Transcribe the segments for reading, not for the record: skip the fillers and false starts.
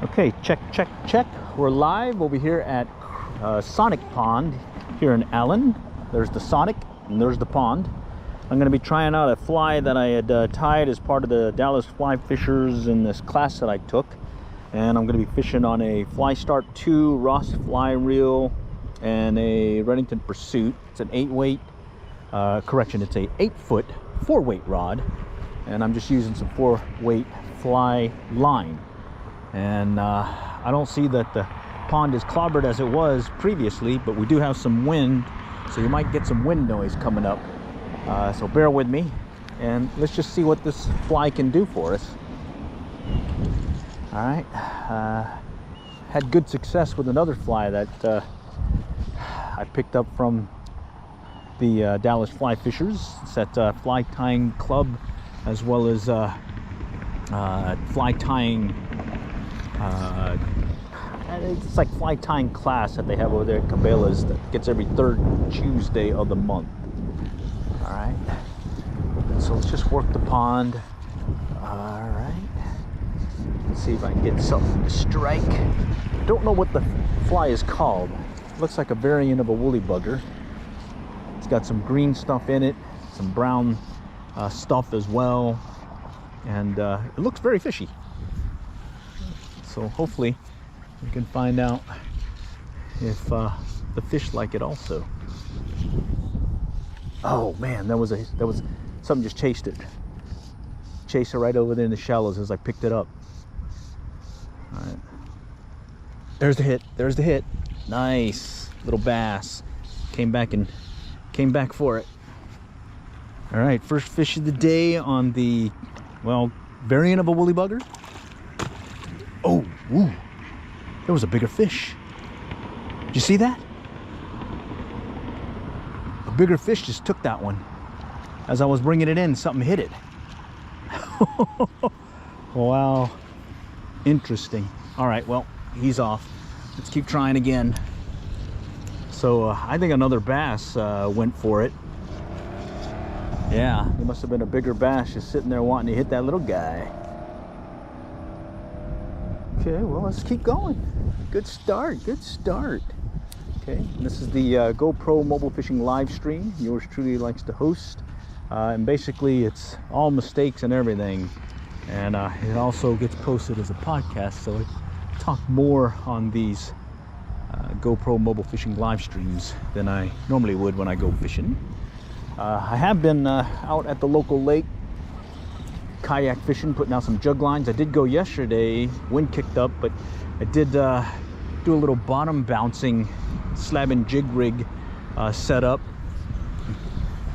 Okay, check, check, check. We're live over here at Sonic Pond here in Allen. There's the Sonic and there's the pond. I'm going to be trying out a fly that I had tied as part of the Dallas Fly Fishers in this class that I took. And I'm going to be fishing on a Fly Start 2 Ross fly reel and a Redington Pursuit. It's an 8-weight, it's a 8-foot 4-weight rod. And I'm just using some 4-weight fly line. And I don't see that the pond is clobbered as it was previously, but we do have some wind, so you might get some wind noise coming up. So bear with me, and let's just see what this fly can do for us. All right, had good success with another fly that I picked up from the Dallas Fly Fishers. It's at Fly Tying Club, as well as fly tying. It's like fly tying class that they have over there at Cabela's that gets every third Tuesday of the month. All right, so let's just work the pond. All right, let's see if I can get something to strike. Don't know what the fly is called. Looks like a variant of a woolly bugger. It's got some green stuff in it, some brown stuff as well, and it looks very fishy. So hopefully we can find out if the fish like it also. Oh man, that was something just chased it. Chased it right over there in the shallows as I picked it up. All right. There's the hit. There's the hit. Nice little bass. Came back for it. All right, first fish of the day on the, well, variant of a woolly bugger. Oh, ooh, there was a bigger fish. Did you see that? A bigger fish just took that one. As I was bringing it in, something hit it. Wow, interesting. All right, well, he's off. Let's keep trying again. So I think another bass went for it. Yeah, there must have been a bigger bass just sitting there wanting to hit that little guy. Okay, well, let's keep going. Good start, good start. Okay, and this is the GoPro mobile fishing live stream. Yours truly likes to host. And basically, it's all mistakes and everything. And it also gets posted as a podcast, so I talk more on these GoPro mobile fishing live streams than I normally would when I go fishing. I have been out at the local lake kayak fishing, putting out some jug lines. I did go yesterday, wind kicked up, but I did do a little bottom bouncing slab and jig rig setup.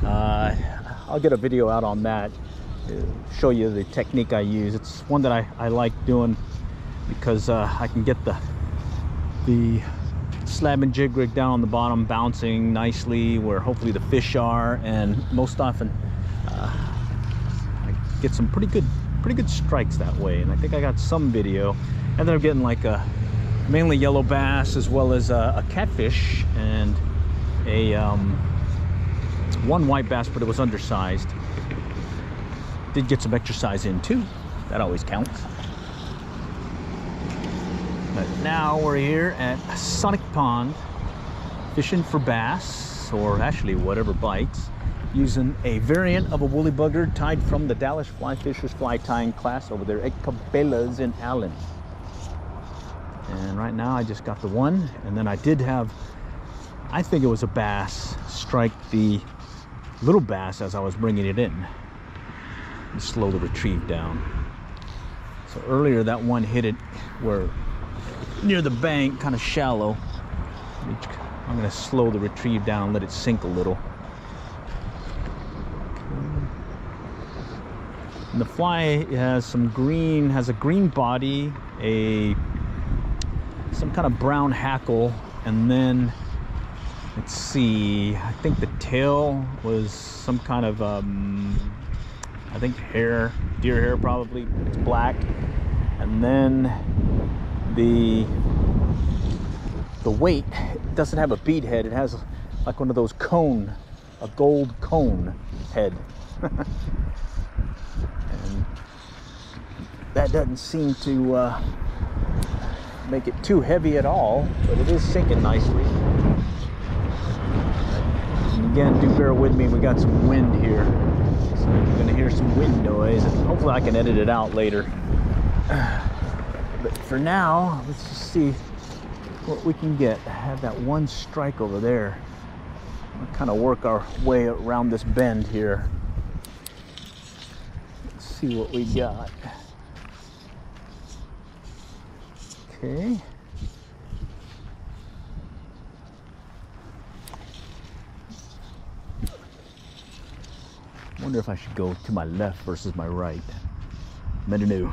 I'll get a video out on that, show you the technique I use. It's one that I like doing because I can get the slab and jig rig down on the bottom bouncing nicely where hopefully the fish are, and most often get some pretty good strikes that way. And I think I got some video, and then I'm getting like a mainly yellow bass, as well as a catfish and a one white bass, but it was undersized. Did get some exercise in too. That always counts. But now we're here at Sonic Pond fishing for bass, or actually whatever bites, using a variant of a woolly bugger tied from the Dallas Fly Fishers fly tying class over there at Cabela's in Allen. And right now I just got the one, and then I did have, I think it was a bass, strike the little bass as I was bringing it in. And slow the retrieve down. So earlier that one hit it where near the bank, kind of shallow. I'm going to slow the retrieve down and let it sink a little. And the fly has some green, has a green body, some kind of brown hackle, and then let's see, I think the tail was some kind of I think hair, deer hair probably. It's black, and then the weight, it doesn't have a bead head. It has like one of those cone, a gold cone head. And that doesn't seem to make it too heavy at all, but it is sinking nicely. And again, do bear with me, we got some wind here, so you're gonna hear some wind noise, and hopefully I can edit it out later. But for now, let's just see what we can get. I have that one strike over there. We'll kind of work our way around this bend here. Let's see what we got. Okay. Wonder if I should go to my left versus my right. Menu.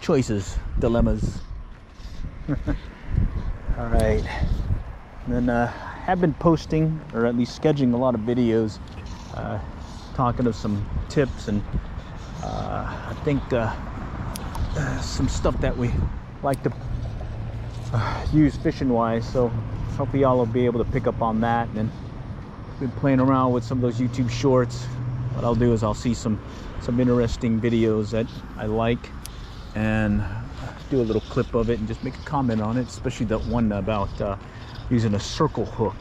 Choices, dilemmas. All right. And then I have been posting, or at least scheduling, a lot of videos talking of some tips and I think some stuff that we like to use fishing wise. So hopefully y'all will be able to pick up on that. And then been playing around with some of those YouTube shorts. What I'll do is I'll see some interesting videos that I like and do a little clip of it and just make a comment on it, especially that one about using a circle hook,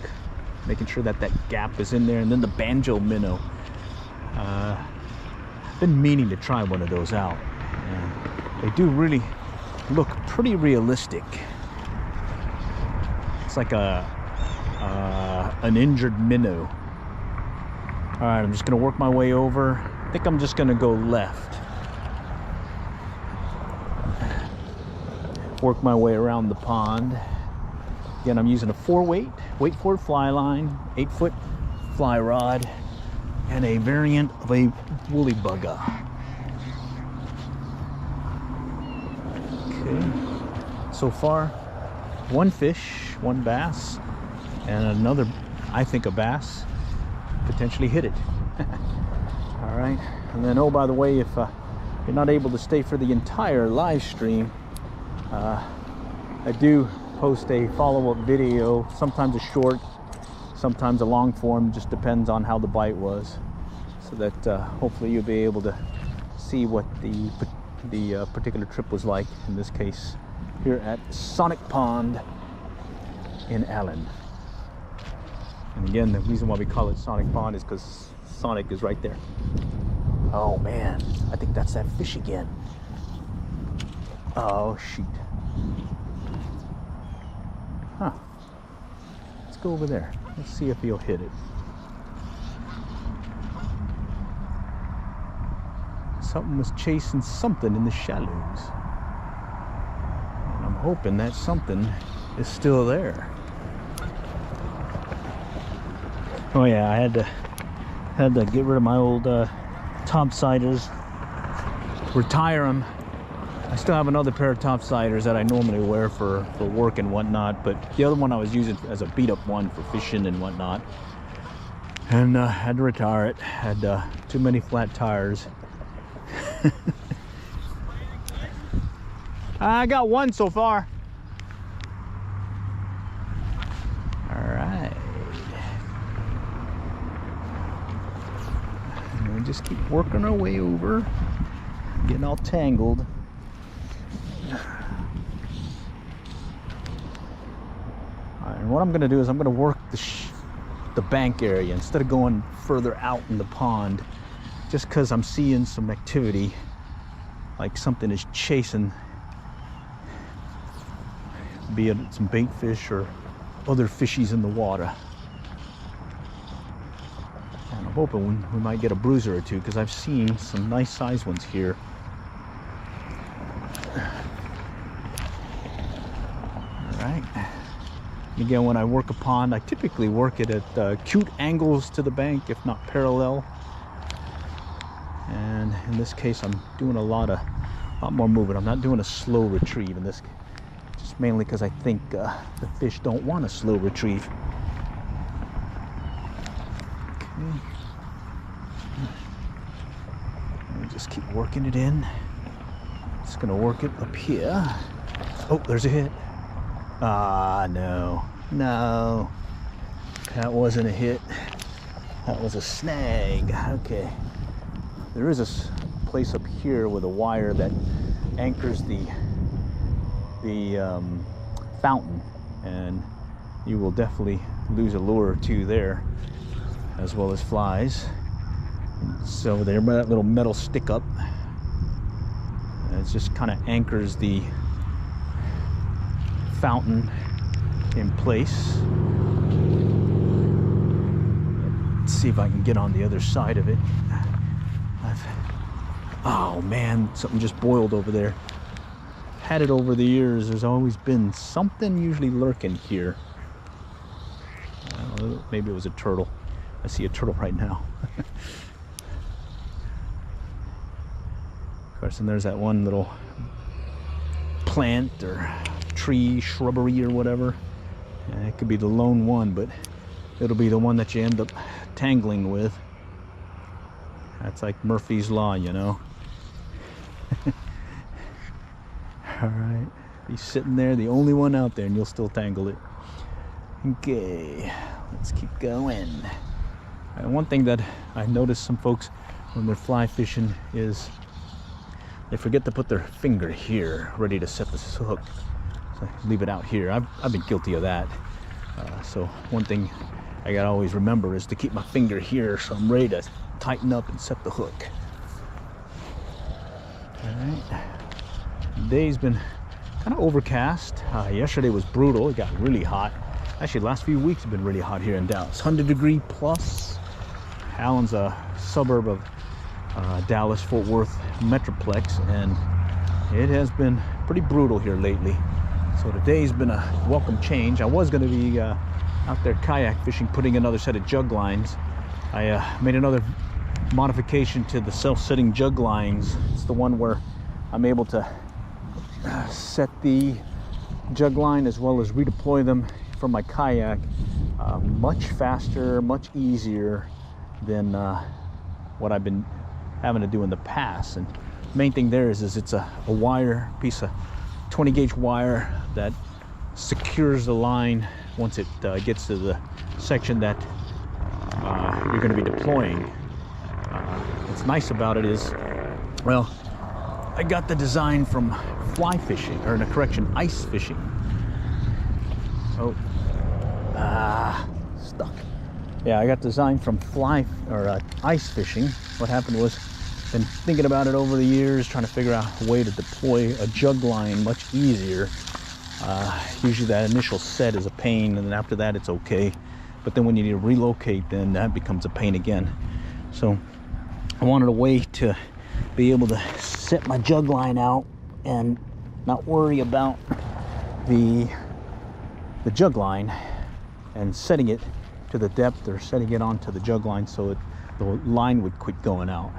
making sure that that gap is in there, and then the banjo minnow. I've been meaning to try one of those out, and they do really look pretty realistic. It's like an injured minnow. All right, I'm just gonna work my way over. I think I'm just gonna go left. Work my way around the pond. Again, I'm using a 4-weight, weight for fly line, 8-foot fly rod, and a variant of a woolly bugger. Okay, so far, one fish, one bass, and another, I think, a bass. Potentially hit it. All right, and then, oh, by the way, if you're not able to stay for the entire live stream, I do post a follow-up video, sometimes a short, sometimes a long form, just depends on how the bite was, so that hopefully you'll be able to see what the particular trip was like, in this case here at Sonic Pond in Allen. And again, the reason why we call it Sonic Pond is because Sonic is right there. Oh man, I think that's that fish again. Oh shoot. Huh. Let's go over there. Let's see if he'll hit it. Something was chasing something in the shallows. And I'm hoping that something is still there. Oh yeah, I had to get rid of my old topsiders, retire them. I still have another pair of topsiders that I normally wear for work and whatnot, but the other one I was using as a beat-up one for fishing and whatnot, and had to retire it. Had too many flat tires. I got one so far. All right. And we just keep working our way over, getting all tangled. And what I'm going to do is I'm going to work the bank area instead of going further out in the pond, just because I'm seeing some activity, like something is chasing, be it some bait fish or other fishies in the water. And I'm hoping we might get a bruiser or two, because I've seen some nice sized ones here. All right. Again, when I work a pond, I typically work it at acute angles to the bank, if not parallel. And in this case, I'm doing a lot more movement. I'm not doing a slow retrieve in this, just mainly because I think the fish don't want a slow retrieve. Okay. Let me just keep working it in. Just gonna work it up here. Oh, there's a hit. Ah, no, that wasn't a hit. That was a snag. Okay, there is a place up here with a wire that anchors the the fountain, and you will definitely lose a lure or two there, as well as flies. So there, that little metal stick up, it just kind of anchors the fountain in place. Let's see if I can get on the other side of it. Oh man, something just boiled over there. Had it over the years. There's always been something usually lurking here. Maybe it was a turtle. I see a turtle right now. Of course, and there's that one little plant or tree, shrubbery or whatever. It could be the lone one, but it'll be the one that you end up tangling with. That's like Murphy's Law, you know. All right, be sitting there, the only one out there, and you'll still tangle it. Okay, let's keep going. And one thing that I noticed some folks when they're fly fishing is they forget to put their finger here, ready to set this hook. So leave it out here. I've been guilty of that. So one thing I gotta always remember is to keep my finger here, so I'm ready to tighten up and set the hook. All right. The day's been kind of overcast. Yesterday was brutal. It got really hot. Actually, the last few weeks have been really hot here in Dallas. 100-degree plus. Allen's a suburb of Dallas, Fort Worth Metroplex, and it has been pretty brutal here lately. So today's been a welcome change. I was going to be out there kayak fishing, putting another set of jug lines. I made another modification to the self-setting jug lines. It's the one where I'm able to set the jug line as well as redeploy them from my kayak much faster, much easier than what I've been having to do in the past. And main thing there is it's a wire, piece of 20 gauge wire that secures the line once it gets to the section that you're going to be deploying. What's nice about it is, well, I got the design from fly fishing, or no, correction, ice fishing. Oh, stuck. Yeah, I got designed from ice fishing. What happened was, been thinking about it over the years, trying to figure out a way to deploy a jug line much easier. Usually that initial set is a pain, and then after that it's okay. But then when you need to relocate, then that becomes a pain again. So I wanted a way to be able to set my jug line out and not worry about the jug line and setting it to the depth or setting it onto the jug line so the line would quit going out.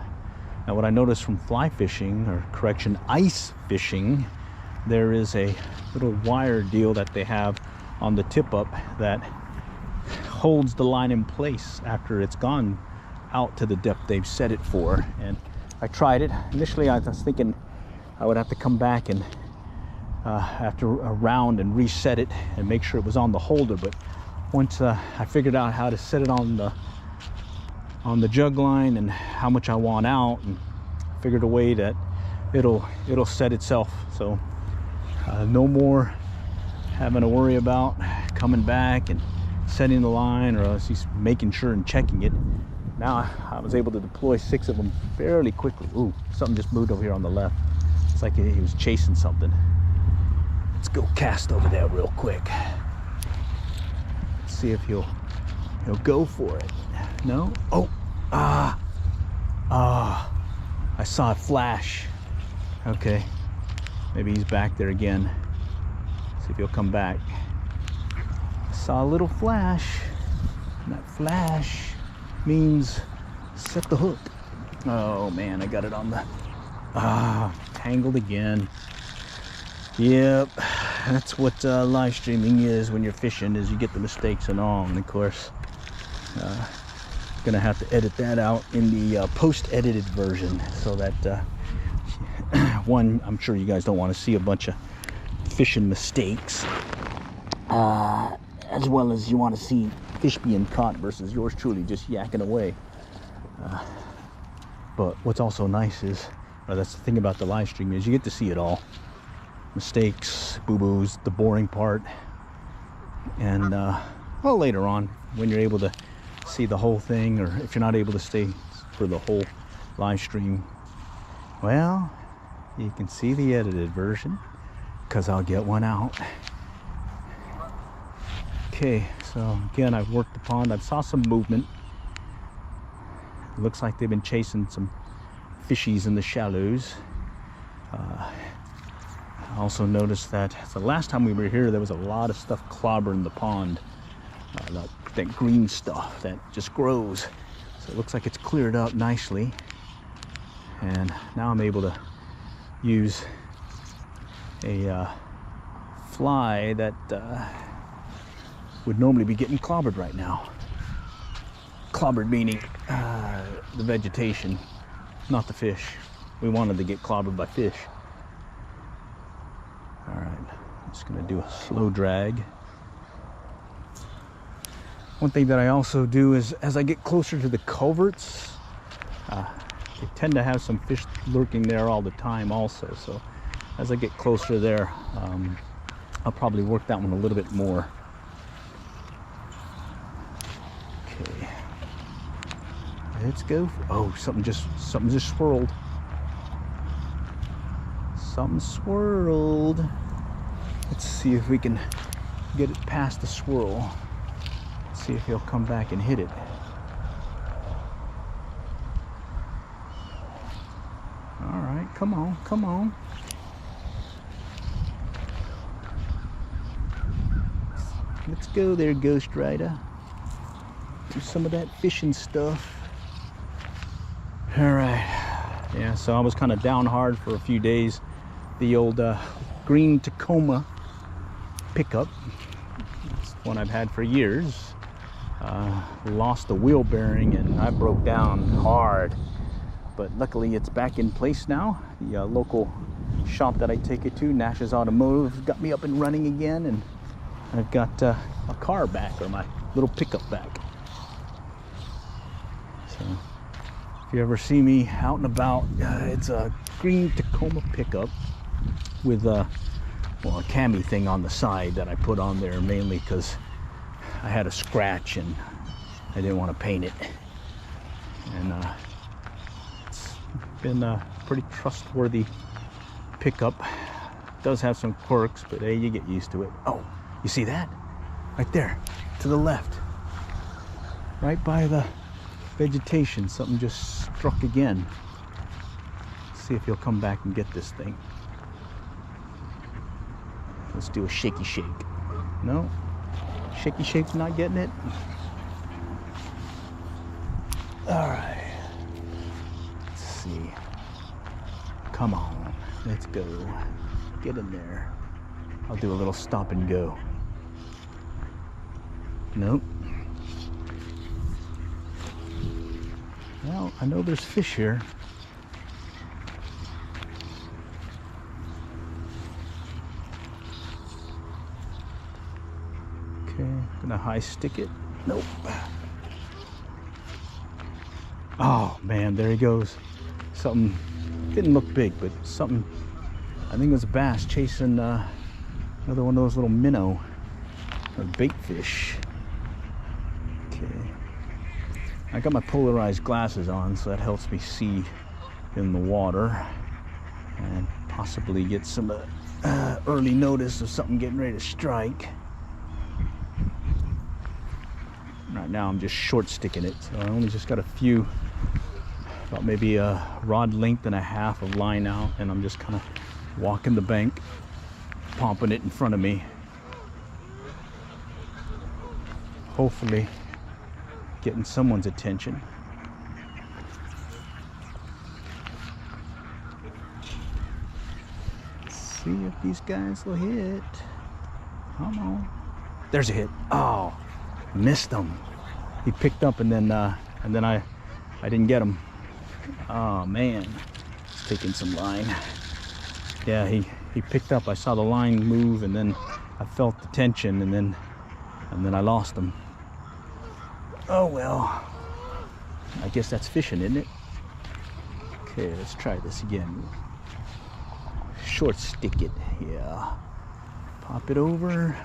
Now what I noticed from fly fishing, or correction, ice fishing, there is a little wire deal that they have on the tip up that holds the line in place after it's gone out to the depth they've set it for. And I tried it. Initially I was thinking I would have to come back and after a round and reset it and make sure it was on the holder, but once I figured out how to set it on the jug line and how much I want out, and figured a way that it'll set itself. So no more having to worry about coming back and setting the line, or else he's making sure and checking it. Now I was able to deploy 6 of them fairly quickly. Ooh, something just moved over here on the left. It's like he was chasing something. Let's go cast over there real quick. Let's see if he'll go for it. No? Oh, I saw it flash. Okay, maybe he's back there again. See if he'll come back. I saw a little flash, and that flash means set the hook. Oh man, I got it on the tangled again. Yep, that's what live streaming is when you're fishing, is you get the mistakes and all. And of course gonna have to edit that out in the post-edited version, so that one, I'm sure you guys don't want to see a bunch of fishing mistakes, as well as you want to see fish being caught versus yours truly just yakking away. But what's also nice is, or that's the thing about the live stream, is you get to see it all. mistakes, boo-boos, the boring part. And well, later on, when you're able to see the whole thing, or if you're not able to stay for the whole live stream, well, you can see the edited version, because I'll get one out. Okay, so again, I've worked the pond. I saw some movement. It looks like they've been chasing some fishies in the shallows. I also noticed that the last time we were here, there was a lot of stuff clobbering the pond. That green stuff that just grows. So it looks like it's cleared up nicely. And now I'm able to use a fly that would normally be getting clobbered right now. Clobbered meaning the vegetation, not the fish. We wanted to get clobbered by fish. All right, I'm just gonna do a slow drag. One thing that I also do is, as I get closer to the culverts, they tend to have some fish lurking there all the time also. So as I get closer there, I'll probably work that one a little bit more. Okay, let's go. Oh, something just swirled. Something swirled. Let's see if we can get it past the swirl. See if he'll come back and hit it. All right, come on, come on. Let's go there, Ghost Rider. Do some of that fishing stuff. All right. Yeah, so I was kind of down hard for a few days. The old green Tacoma pickup. It's one I've had for years. Lost the wheel bearing and I broke down hard, but luckily it's back in place now. The local shop that I take it to, Nash's Automotive, got me up and running again, and I've got a car back, or my little pickup back. So if you ever see me out and about, it's a green Tacoma pickup with a cami thing on the side that I put on there mainly because I had a scratch and I didn't want to paint it. And it's been a pretty trustworthy pickup. It does have some quirks, but hey, you get used to it. Oh, you see that? Right there, to the left. Right by the vegetation, something just struck again. Let's see if he'll come back and get this thing. Let's do a shaky shake. No? Shaky shake's not getting it? All right. Let's see. Come on. Let's go. Get in there. I'll do a little stop and go. Nope. Well, I know there's fish here. Okay, gonna high stick it. Nope. Oh man, there he goes. Something didn't look big, but something. I think it was a bass chasing another one of those little minnow or bait fish. Okay. I got my polarized glasses on, so that helps me see in the water and possibly get some early notice of something getting ready to strike. Right now I'm just short sticking it, so I only just got a few, about maybe a rod length and a half of line out, and I'm just kind of walking the bank, pumping it in front of me. Hopefully getting someone's attention. Let's see if these guys will hit. Come on. There's a hit. Oh, missed him. He picked up and then I didn't get him. Oh man, he's taking some line. Yeah, he picked up. I saw the line move and then I felt the tension and then I lost him. Oh well, I guess that's fishing, isn't it? Okay, let's try this again. short stick it. Yeah. Pop it over.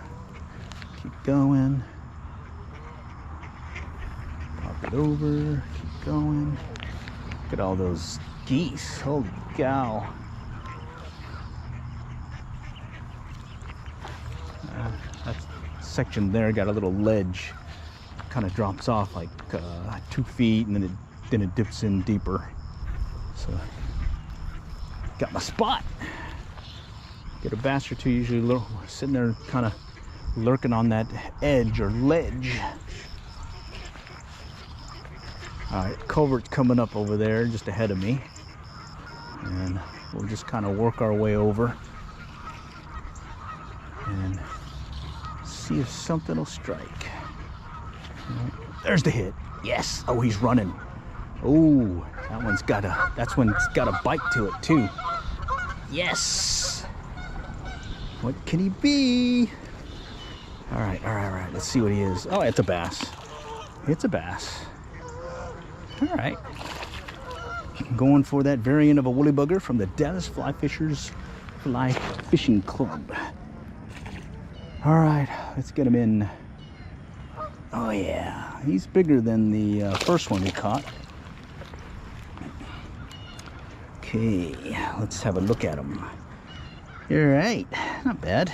Keep going. Pop it over. Keep going. Look at all those geese. Holy cow. That section there got a little ledge. Kind of drops off like 2 feet, and then it dips in deeper. So got my spot. Get a bass or two usually sitting there kind of lurking on that edge or ledge. All right, culvert's coming up over there just ahead of me, and we'll just kind of work our way over and see if something will strike. Right, there's the hit. Yes. Oh, he's running. Oh, that one's got a bite to it too. Yes. What can he be? All right. Let's see what he is. Oh, it's a bass. It's a bass. All right. Going for that variant of a woolly bugger from the Dallas Fly Fishing Club. All right, let's get him in. Oh yeah, he's bigger than the first one we caught. Okay, let's have a look at him. All right, not bad.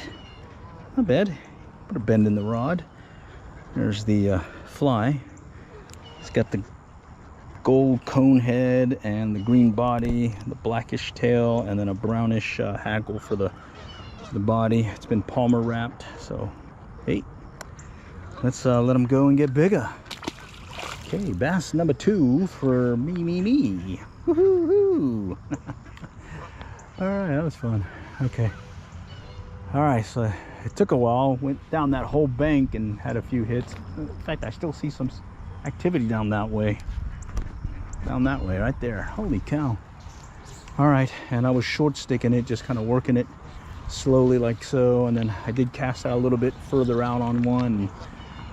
Not bad. Put a bend in the rod. There's the fly. It's got the gold cone head and the green body, the blackish tail, and then a brownish hackle for the body. It's been Palmer wrapped, so hey, let's let him go and get bigger. Okay, bass number 2 for me. Woohoo! All right, that was fun. Okay. All right, so it took a while. Went down that whole bank and had a few hits. In fact, I still see some activity down that way. Down that way, right there. Holy cow. All right, and I was short sticking it, just kind of working it slowly like so, and then I did cast out a little bit further out on one and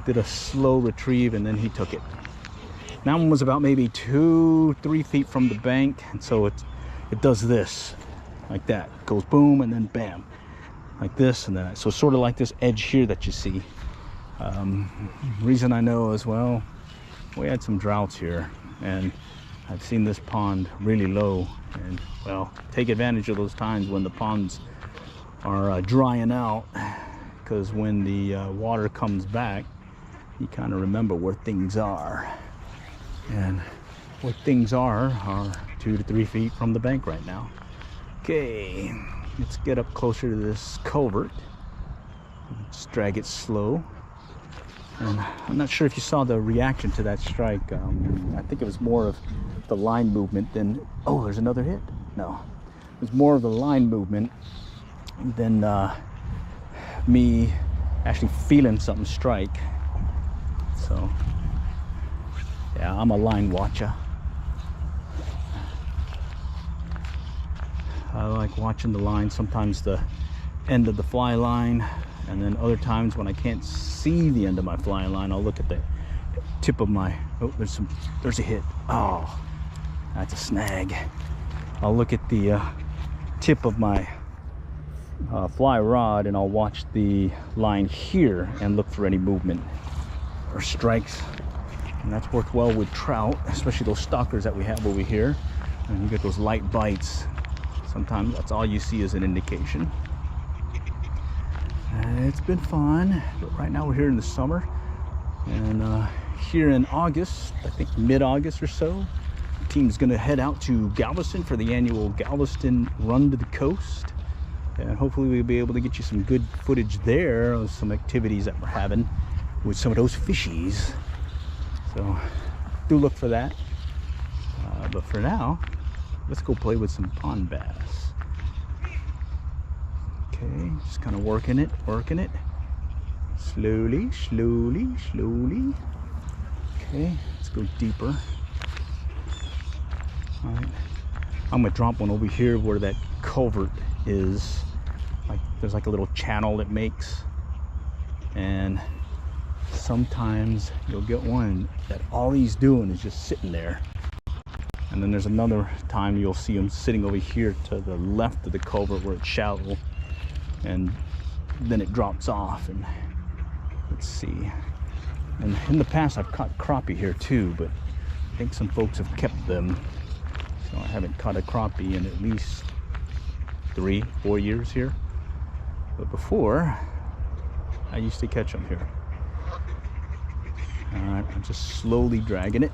did a slow retrieve, and then he took it. That one was about maybe 2-3 feet from the bank, and so it does this like that. It goes boom and then bam, like this, and then so sort of like this edge here that you see. Reason I know is, well, we had some droughts here, and I've seen this pond really low, and well, take advantage of those times when the ponds are drying out, because when the water comes back, you kind of remember where things are, and where things are 2 to 3 feet from the bank right now. Okay, let's get up closer to this culvert. Just drag it slow. And I'm not sure if you saw the reaction to that strike. I think it was more of the line movement than, oh, there's another hit. No, it was more of the line movement than me actually feeling something strike. So yeah, I'm a line watcher. I like watching the line, sometimes the end of the fly line, and then other times when I can't see the end of my fly line, I'll look at the tip of my, oh, there's a hit. Oh, that's a snag. I'll look at the tip of my fly rod, and I'll watch the line here and look for any movement or strikes. And that's worked well with trout, especially those stalkers that we have over here. And you get those light bites. Sometimes that's all you see is an indication. And it's been fun, but right now we're here in the summer, and here in August, I think mid-August or so, the team's gonna head out to Galveston for the annual Galveston Run to the Coast, and hopefully we'll be able to get you some good footage there of some activities that we're having with some of those fishies. So do look for that, but for now, let's go play with some pond bass. Okay, just kind of working it, slowly. Okay, let's go deeper. All right, I'm gonna drop one over here where that culvert is. Like, there's like a little channel it makes, and sometimes you'll get one that all he's doing is just sitting there, and And then there's another time you'll see them sitting over here to the left of the culvert where it's shallow, and then it drops off. And let's see, and in the past I've caught crappie here too, but I think some folks have kept them, so I haven't caught a crappie in at least 3-4 years here. But before, I used to catch them here. All right, I'm just slowly dragging it.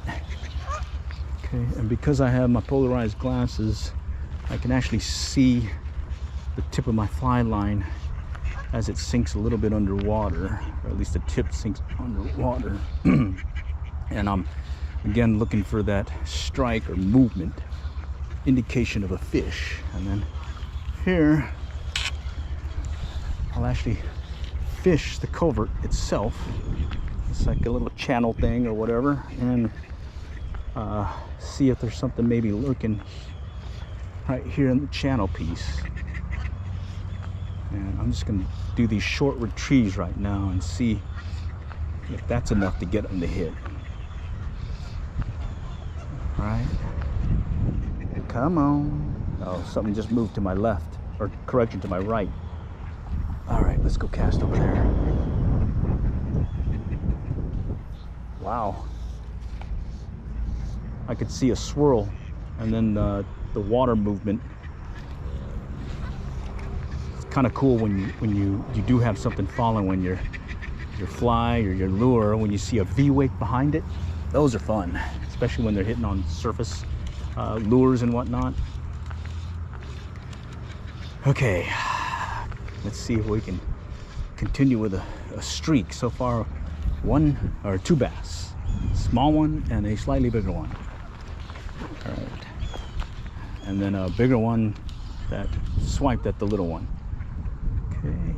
Okay, and because I have my polarized glasses, I can actually see the tip of my fly line as it sinks a little bit underwater, or at least the tip sinks underwater. And I'm again looking for that strike or movement, indication of a fish. And then here, I'll actually fish the culvert itself. It's like a little channel thing or whatever, and see if there's something maybe lurking right here in the channel piece. And I'm just going to do these short retrieves right now and see if that's enough to get them to hit. All right, come on. Oh, something just moved to my left, or correction, to my right. All right, let's go cast over there. Wow, I could see a swirl, and then the water movement. It's kind of cool when you do have something falling, when your fly or your lure, when you see a V-wake behind it. Those are fun, especially when they're hitting on surface lures and whatnot. Okay, let's see if we can continue with a streak. So far, 1 or 2 bass, small one and a slightly bigger one. All right, and then a bigger one that swiped at the little one. Okay,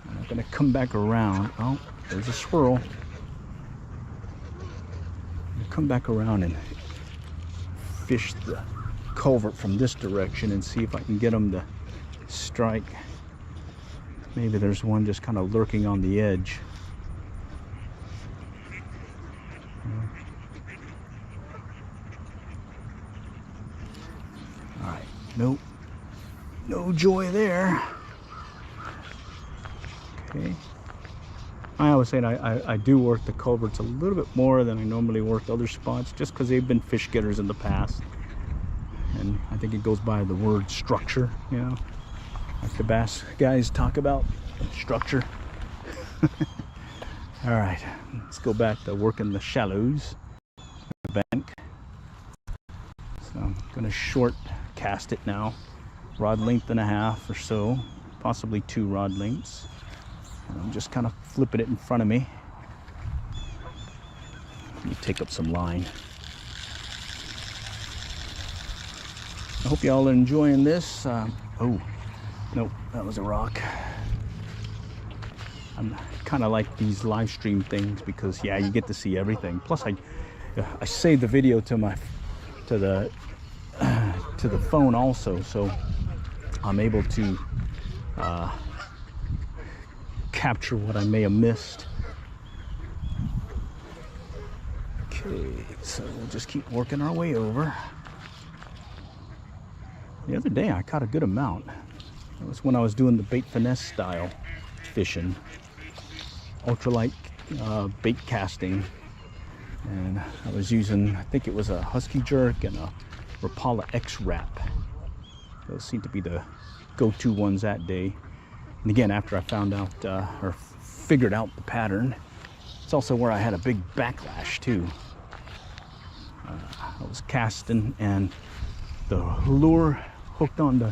I'm gonna come back around. Oh, there's a swirl. Come back around and fish the culvert from this direction and see if I can get them to strike. Maybe there's one just kind of lurking on the edge. All right, nope, no joy there. Okay, I always say I do work the culverts a little bit more than I normally work other spots, just because they've been fish getters in the past. And I think it goes by the word structure, you know, like the bass guys talk about structure. All right, let's go back to working the shallows, the bank. So I'm gonna short cast it now, rod length and a half or so, possibly 2 rod lengths. And I'm just kind of flipping it in front of me. Let me take up some line. I hope y'all are enjoying this. Oh, nope, that was a rock. I'm kind of like these live stream things because, yeah, you get to see everything. Plus, I save the video to the phone also, so I'm able to capture what I may have missed. Okay, so we'll just keep working our way over. The other day I caught a good amount. It was when I was doing the bait finesse style fishing, ultralight bait casting, and I was using, I think it was a Husky Jerk and a Rapala X-Wrap. Those seemed to be the go-to ones that day. And again, after I found out or figured out the pattern, it's also where I had a big backlash too. I was casting and the lure hooked onto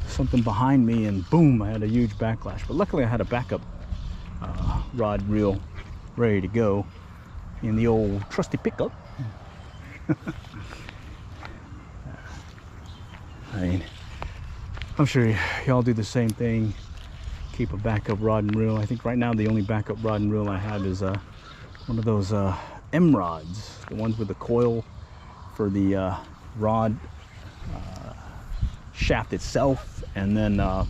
something behind me, and boom, I had a huge backlash. But luckily I had a backup rod reel ready to go in the old trusty pickup. I mean, I'm sure y'all do the same thing. Keep a backup rod and reel. I think right now the only backup rod and reel I have is one of those M rods, the ones with the coil for the rod shaft itself, and then I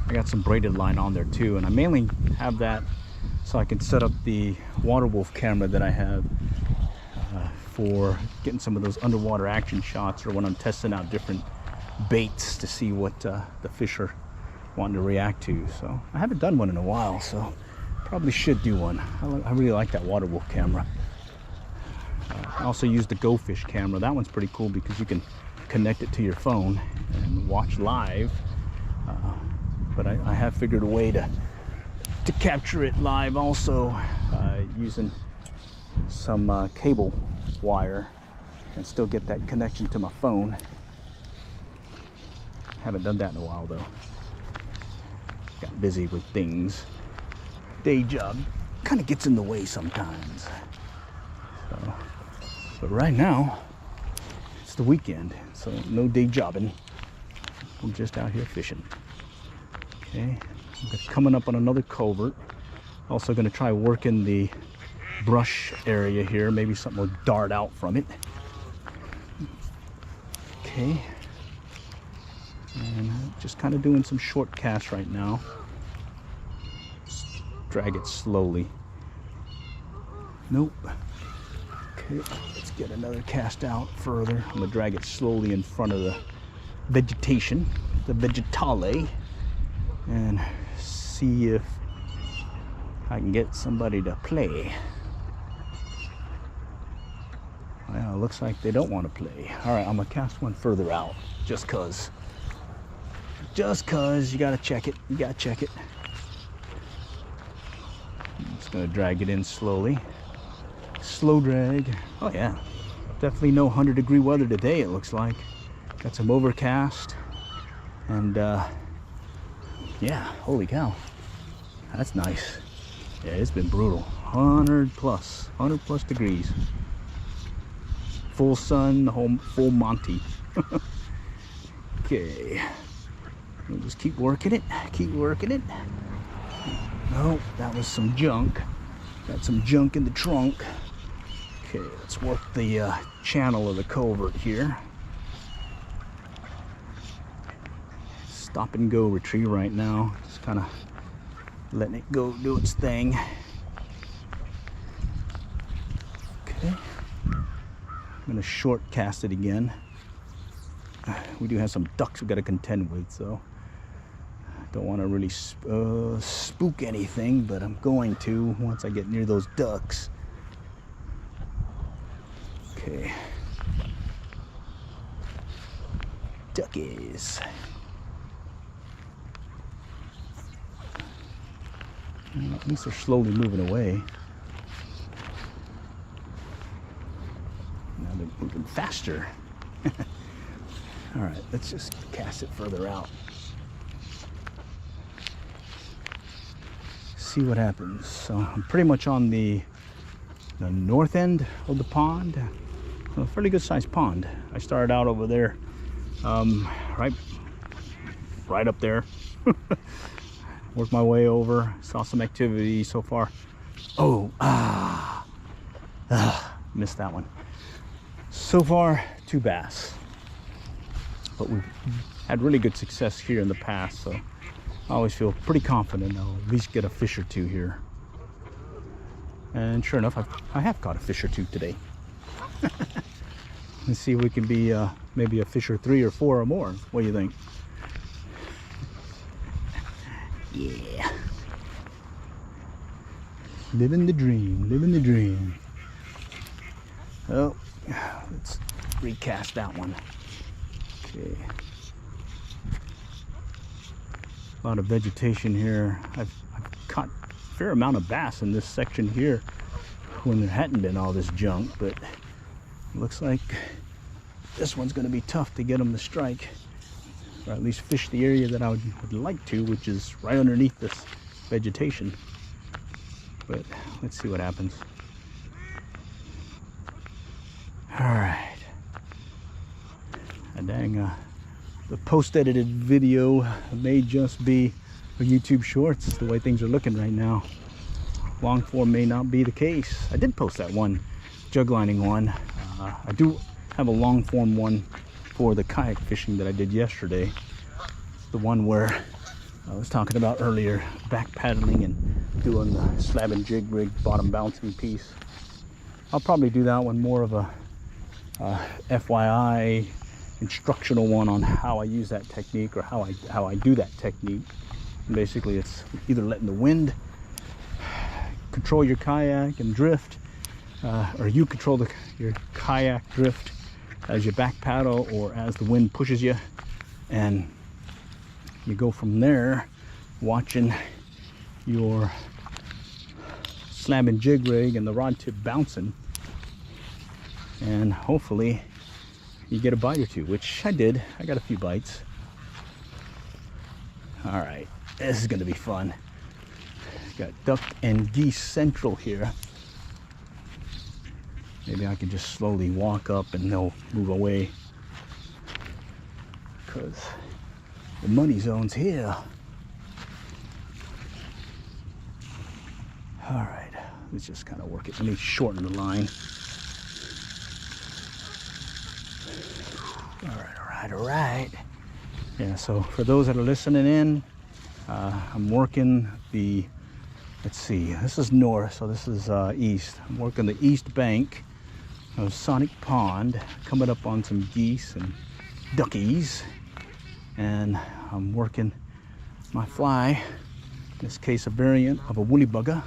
got some braided line on there too, and I mainly have that so I can set up the Water Wolf camera that I have for getting some of those underwater action shots, or when I'm testing out different baits to see what the fish are wanting to react to. So I haven't done one in a while, so probably should do one. I really like that Water Wolf camera. I also use the Go Fish camera. That one's pretty cool because you can connect it to your phone and watch live. But I have figured a way to capture it live also, using some cable wire and still get that connection to my phone. Haven't done that in a while though. Got busy with things. Day job kind of gets in the way sometimes. So, but right now it's the weekend, so no day jobbing. I'm just out here fishing. Okay, I'm coming up on another culvert. Also going to try working the brush area here. Maybe something will dart out from it. Okay, and just kind of doing some short casts right now. Just drag it slowly. Nope. Okay, let's get another cast out further. I'm gonna drag it slowly in front of the vegetation, the vegetale, and see if I can get somebody to play. Well, it looks like they don't want to play. All right, I'm gonna cast one further out, just cause you gotta check it. You gotta check it. I'm just gonna drag it in slowly. Slow drag. Oh yeah, definitely no 100-degree weather today, it looks like. Got some overcast, and yeah, holy cow, that's nice. Yeah, it's been brutal. 100 plus degrees. Full sun, the whole full Monty. Okay, we'll just keep working it. Keep working it. No, that was some junk. Got some junk in the trunk. Okay, let's work the channel of the culvert here. Stop and go retrieve right now. Just kind of letting it go do its thing. Okay, I'm gonna short cast it again. We do have some ducks we got to contend with, so don't want to really spook anything, but I'm going to once I get near those ducks. Okay, duckies. At least they're slowly moving away. Now they're moving faster. All right, let's just cast it further out. See what happens. So I'm pretty much on the north end of the pond. A fairly good sized pond. I started out over there, right up there. Worked my way over, saw some activity so far. Oh, missed that one. So far, 2 bass. But we've had really good success here in the past, so I always feel pretty confident I'll at least get a fish or 2 here. And sure enough, I have caught a fish or 2 today. Let's see if we can be maybe a fish or 3 or 4 or more. What do you think? Yeah. Living the dream, living the dream. Oh, let's recast that one. Okay. A lot of vegetation here. I've caught a fair amount of bass in this section here when there hadn't been all this junk, but it looks like this one's going to be tough to get them to strike, or at least fish the area that I would like to, which is right underneath this vegetation. But let's see what happens. All right. And dang, the post-edited video may just be for YouTube Shorts, the way things are looking right now. Long form may not be the case. I did post that one jug lining one. I do have a long form one for the kayak fishing that I did yesterday. The one where I was talking about earlier, back paddling and doing the slab and jig rig bottom bouncing piece. I'll probably do that one more of a FYI instructional one on how I use that technique, or how I do that technique. And basically, it's either letting the wind control your kayak and drift, or you control your kayak drift as you back paddle or as the wind pushes you, and you go from there watching your slab and jig rig and the rod tip bouncing, and hopefully you get a bite or two, which I did. I got a few bites. All right, this is gonna be fun. Got duck and geese central here. Maybe I can just slowly walk up and they'll move away, because the money zone's here. All right, let's just kind of work it. Let me shorten the line. All right. Yeah, so for those that are listening in, I'm working the, let's see, this is north, so this is east. I'm working the east bank of Sonic Pond, coming up on some geese and duckies, and I'm working my fly, in this case a variant of a woolly bugger,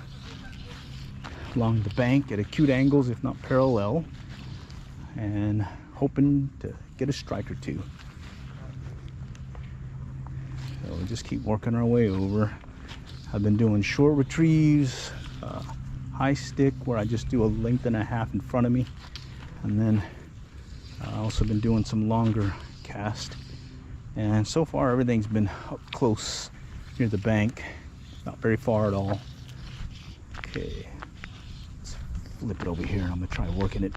along the bank at acute angles, if not parallel, and hoping to get a strike or two. So we'll just keep working our way over. I've been doing short retrieves, high stick, where I just do a length and a half in front of me, and then I've also been doing some longer cast. And so far everything's been up close near the bank, not very far at all. Okay, let's flip it over here. I'm gonna try working it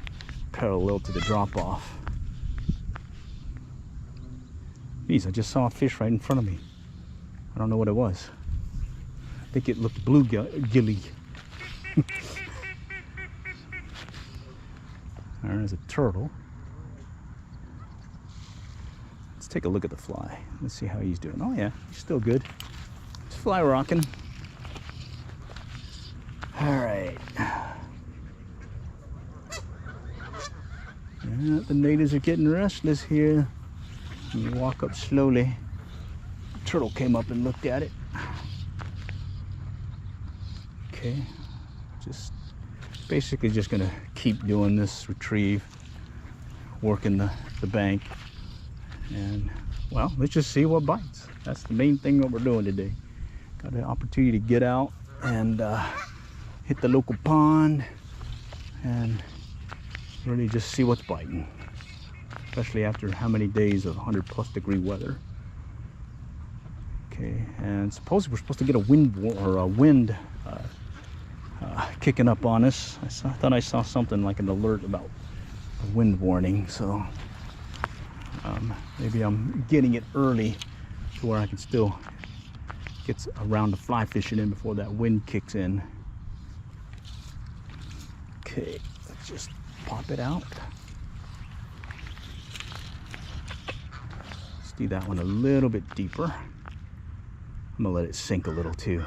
parallel to the drop off. Geez, I just saw a fish right in front of me. I don't know what it was. I think it looked bluegilly. There's a turtle. Let's take a look at the fly. Let's see how he's doing. Oh yeah, he's still good. He's fly rocking. All right. Yeah, the natives are getting restless here. You walk up slowly. The turtle came up and looked at it. Okay, basically just gonna keep doing this retrieve, working the bank, and well, let's just see what bites. That's the main thing that we're doing today. Got an opportunity to get out and hit the local pond and really just see what's biting, especially after how many days of 100+ degree weather. Okay, and supposedly we're supposed to get a wind kicking up on us. I thought I saw something like an alert about a wind warning, so maybe I'm getting it early to where I can still get around to fly fishing in before that wind kicks in. Okay, let's just pop it out. Let's do that one a little bit deeper. I'm gonna let it sink a little too.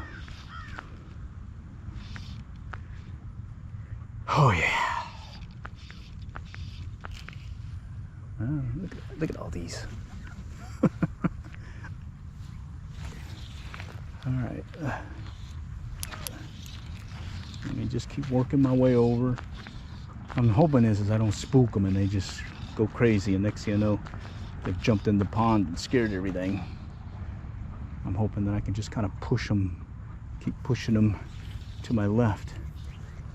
Oh yeah. Oh, look at all these. All right. Let me just keep working my way over. I'm hoping is I don't spook them and they just go crazy, and next thing you know, they've jumped in the pond and scared everything. I'm hoping that I can just kind of push them, keep pushing them to my left,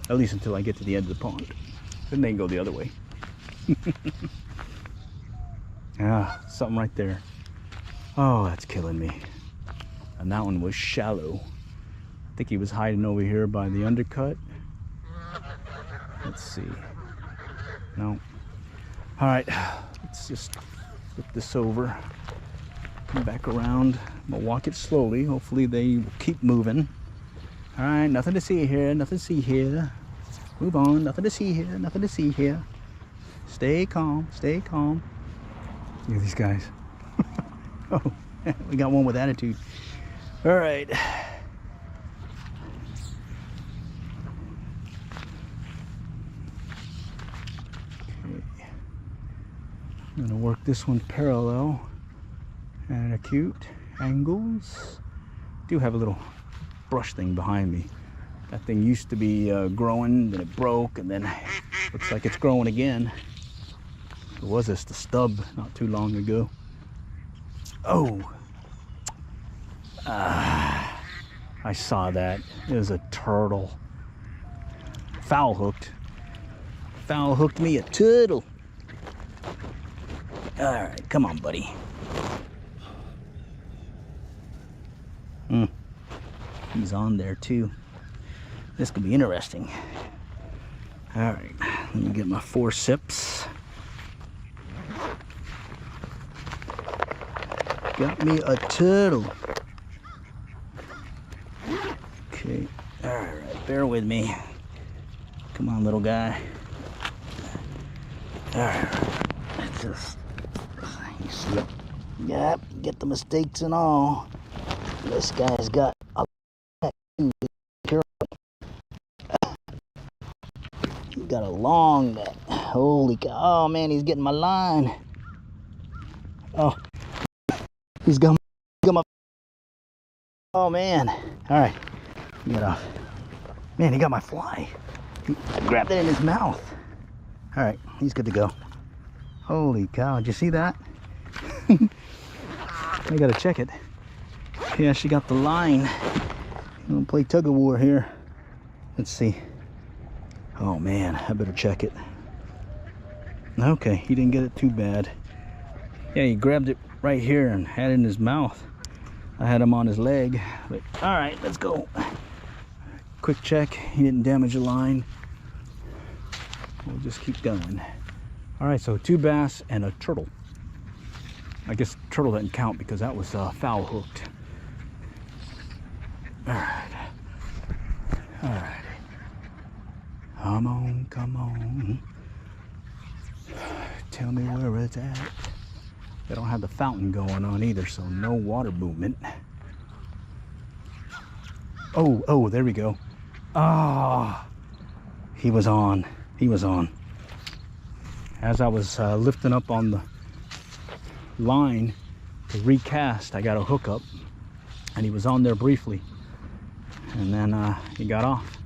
at least until I get to the end of the pond. Then they can go the other way. Ah, something right there. Oh, that's killing me. And that one was shallow. I think he was hiding over here by the undercut. Let's see. No. All right, let's just flip this over. Come back around. I'm gonna walk it slowly. Hopefully they will keep moving. All right, nothing to see here, nothing to see here. Move on, nothing to see here, nothing to see here. Stay calm, stay calm. Look at these guys. Oh, we got one with attitude. All right. I'm gonna work this one parallel and acute angles. Do have a little brush thing behind me. That thing used to be growing, then it broke, and then looks like it's growing again. It was just a stub not too long ago. Oh, I saw that. It was a turtle. Foul hooked. Foul hooked me a turtle. All right, come on, buddy. He's on there too. This could be interesting. All right, let me get my forceps. Got me a turtle. Okay, all right, bear with me. Come on, little guy. All right, let's just, you see, yep, get the mistakes and all. This guy's got a he's got a long net. Holy cow. Oh man, he's getting my line. Oh, he's got my, oh man. All right, get off. Man, he got my fly. I grabbed it in his mouth. All right, he's good to go. Holy cow, did you see that? I gotta check it. Yeah, she got the line. I'm gonna play tug of war here. Let's see. Oh man, I better check it. Okay, he didn't get it too bad. Yeah, he grabbed it right here and had it in his mouth. I had him on his leg. But all right, let's go. Quick check, he didn't damage the line. We'll just keep going. All right, so 2 bass and a turtle. I guess turtle doesn't count because that was foul hooked. All right. All right. Come on, come on. Tell me where it's at. They don't have the fountain going on either, so no water movement. Oh, there we go. Ah, he was on. He was on. As I was lifting up on the line to recast, I got a hookup, and he was on there briefly, and then he got off.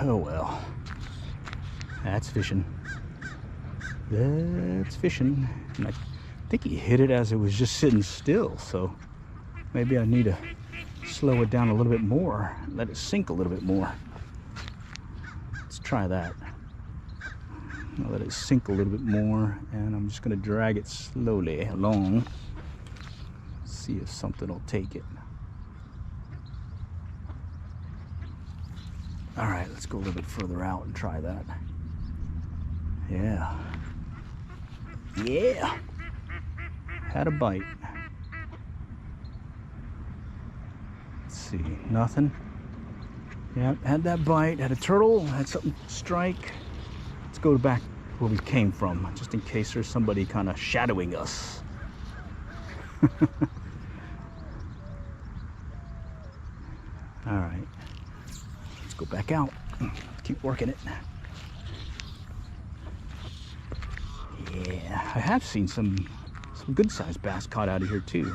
Oh well, that's fishing. That's fishing. And I think he hit it as it was just sitting still, so maybe I need to slow it down a little bit more, let it sink a little bit more. Let's try that. I'll let it sink a little bit more, and I'm just going to drag it slowly along. See if something will take it. All right, let's go a little bit further out and try that. Yeah. Yeah. Had a bite. Let's see, nothing. Yeah, had that bite, had a turtle, had something strike. Let's go back where we came from, just in case there's somebody kind of shadowing us. All right, let's go back out. Keep working it. Yeah, I have seen some good-sized bass caught out of here too,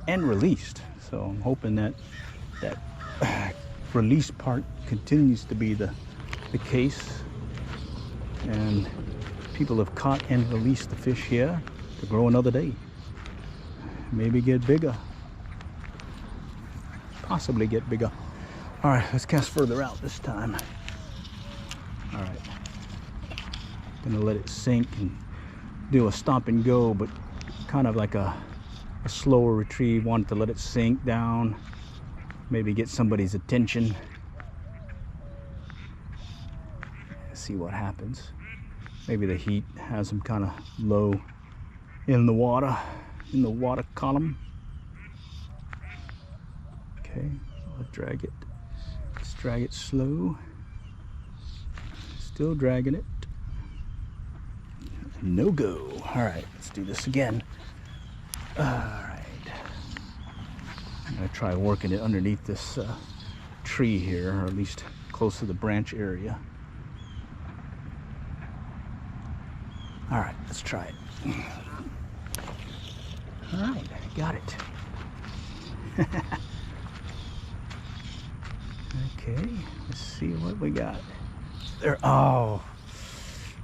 and released. So I'm hoping that release part continues to be the case, and people have caught and released the fish here to grow another day. Maybe get bigger. Possibly get bigger. All right, let's cast further out this time. All right, gonna let it sink and do a stop and go, but kind of like a slower retrieve. Wanted to let it sink down, maybe get somebody's attention. See what happens. Maybe the heat has them kind of low in the water column. Okay, I'll drag it. Let's drag it slow. Still dragging it. No go. All right, let's do this again. All right. gonna try working it underneath this tree here, or at least close to the branch area. All right, let's try it. All right, got it. Okay, let's see what we got there. Oh,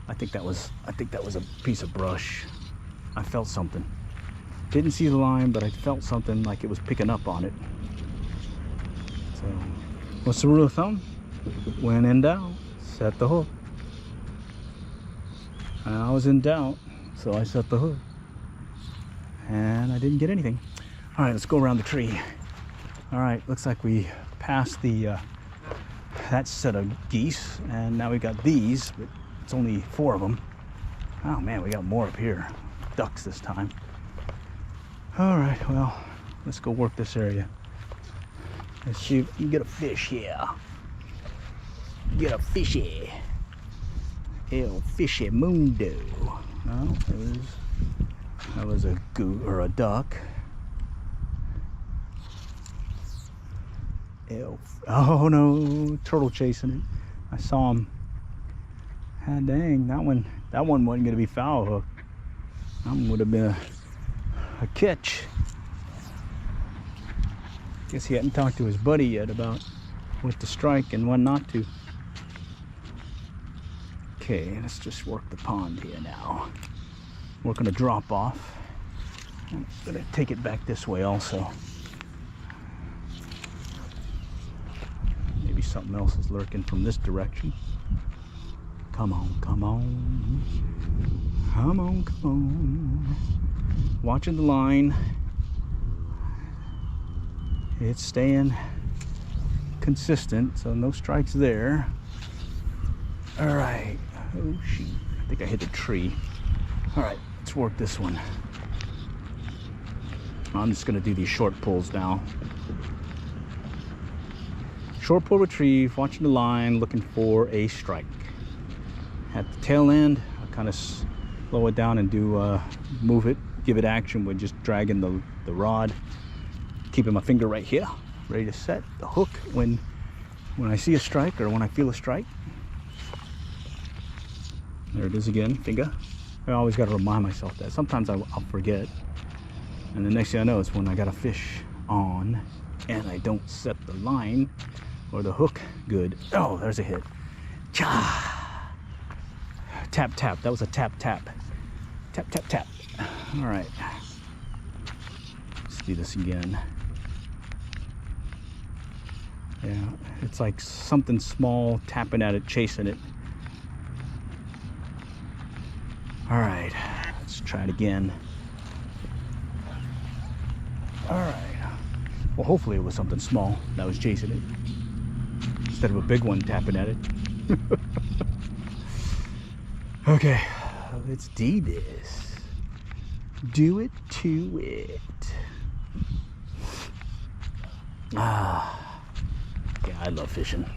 I think that was a piece of brush. I felt something. Didn't see the line, but I felt something like it was picking up on it. So, what's the rule of thumb? When in doubt, set the hook. And I was in doubt, so I set the hook. And I didn't get anything. All right, let's go around the tree. All right, looks like we passed the that set of geese, and now we got these, but it's only 4 of them. Oh man, we got more up here. Ducks this time. All right, well, let's go work this area. Let's see if we can get a fish here. Get a fishy. El fishy mundo. No, that was a goose or a duck. Oh no, turtle chasing it. I saw him. Ah, dang, that one wasn't gonna be foul hook. That one would have been a catch. Guess he hadn't talked to his buddy yet about what to strike and what not to. Okay, let's just work the pond here now. Working a drop off. I'm gonna take it back this way also. Maybe something else is lurking from this direction. Come on, come on. Come on, come on. Watching the line. It's staying consistent, so no strikes there. All right. Oh, shoot. I think I hit a tree. All right, let's work this one. I'm just going to do these short pulls now. Short pull retrieve, watching the line, looking for a strike. At the tail end, I'll kind of slow it down and do move it, give it action with just dragging the rod, keeping my finger right here, ready to set the hook when I see a strike or when I feel a strike. There it is again, finger. I always got to remind myself that. Sometimes I'll forget. And the next thing I know is when I got a fish on and I don't set the line or the hook good. Oh, there's a hit. Cha! Tap, tap. That was a tap, tap. Tap, tap, tap. All right. Let's do this again. Yeah, it's like something small tapping at it, chasing it. All right, let's try it again. All right. Well, hopefully it was something small that was chasing it instead of a big one tapping at it. Okay, let's do this. Do it to it. Ah, yeah, I love fishing.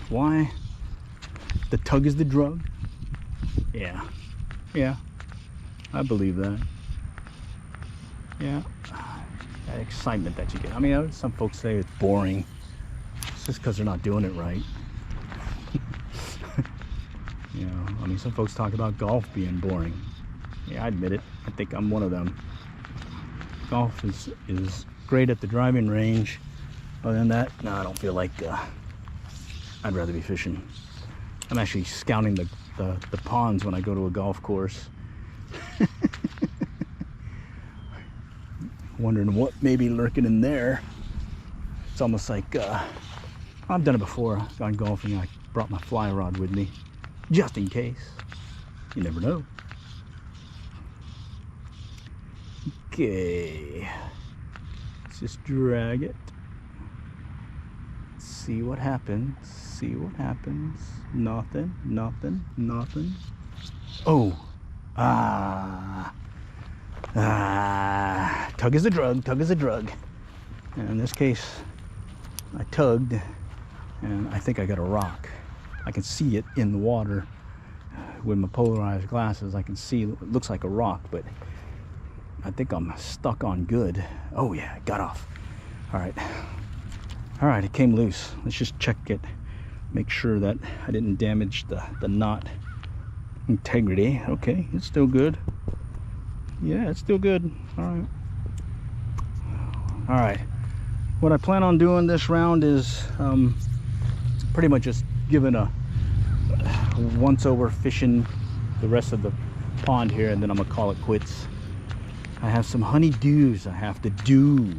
Why? The tug is the drug? Yeah. Yeah. I believe that. Yeah. That excitement that you get. I mean, some folks say it's boring. It's just because they're not doing it right. You know, I mean, some folks talk about golf being boring. Yeah, I admit it. I think I'm one of them. Golf is great at the driving range. Other than that, no, I don't feel like I'd rather be fishing. I'm actually scouting the ponds when I go to a golf course. Wondering what may be lurking in there. It's almost like, I've done it before. I've gone golfing, I brought my fly rod with me, just in case. You never know. Okay. Let's just drag it. See what happens. See what happens. Nothing, nothing, nothing. Oh. Tug is a drug, tug is a drug. And in this case, I tugged and I think I got a rock. I can see it in the water with my polarized glasses. I can see it looks like a rock, but I think I'm stuck on good. Oh yeah, it got off. All right. All right, it came loose. Let's just check it. Make sure that I didn't damage the knot integrity. Okay, it's still good. Yeah, it's still good. All right. All right. What I plan on doing this round is pretty much just giving a once over fishing the rest of the pond here, and then I'm gonna call it quits. I have some honeydews I have to do.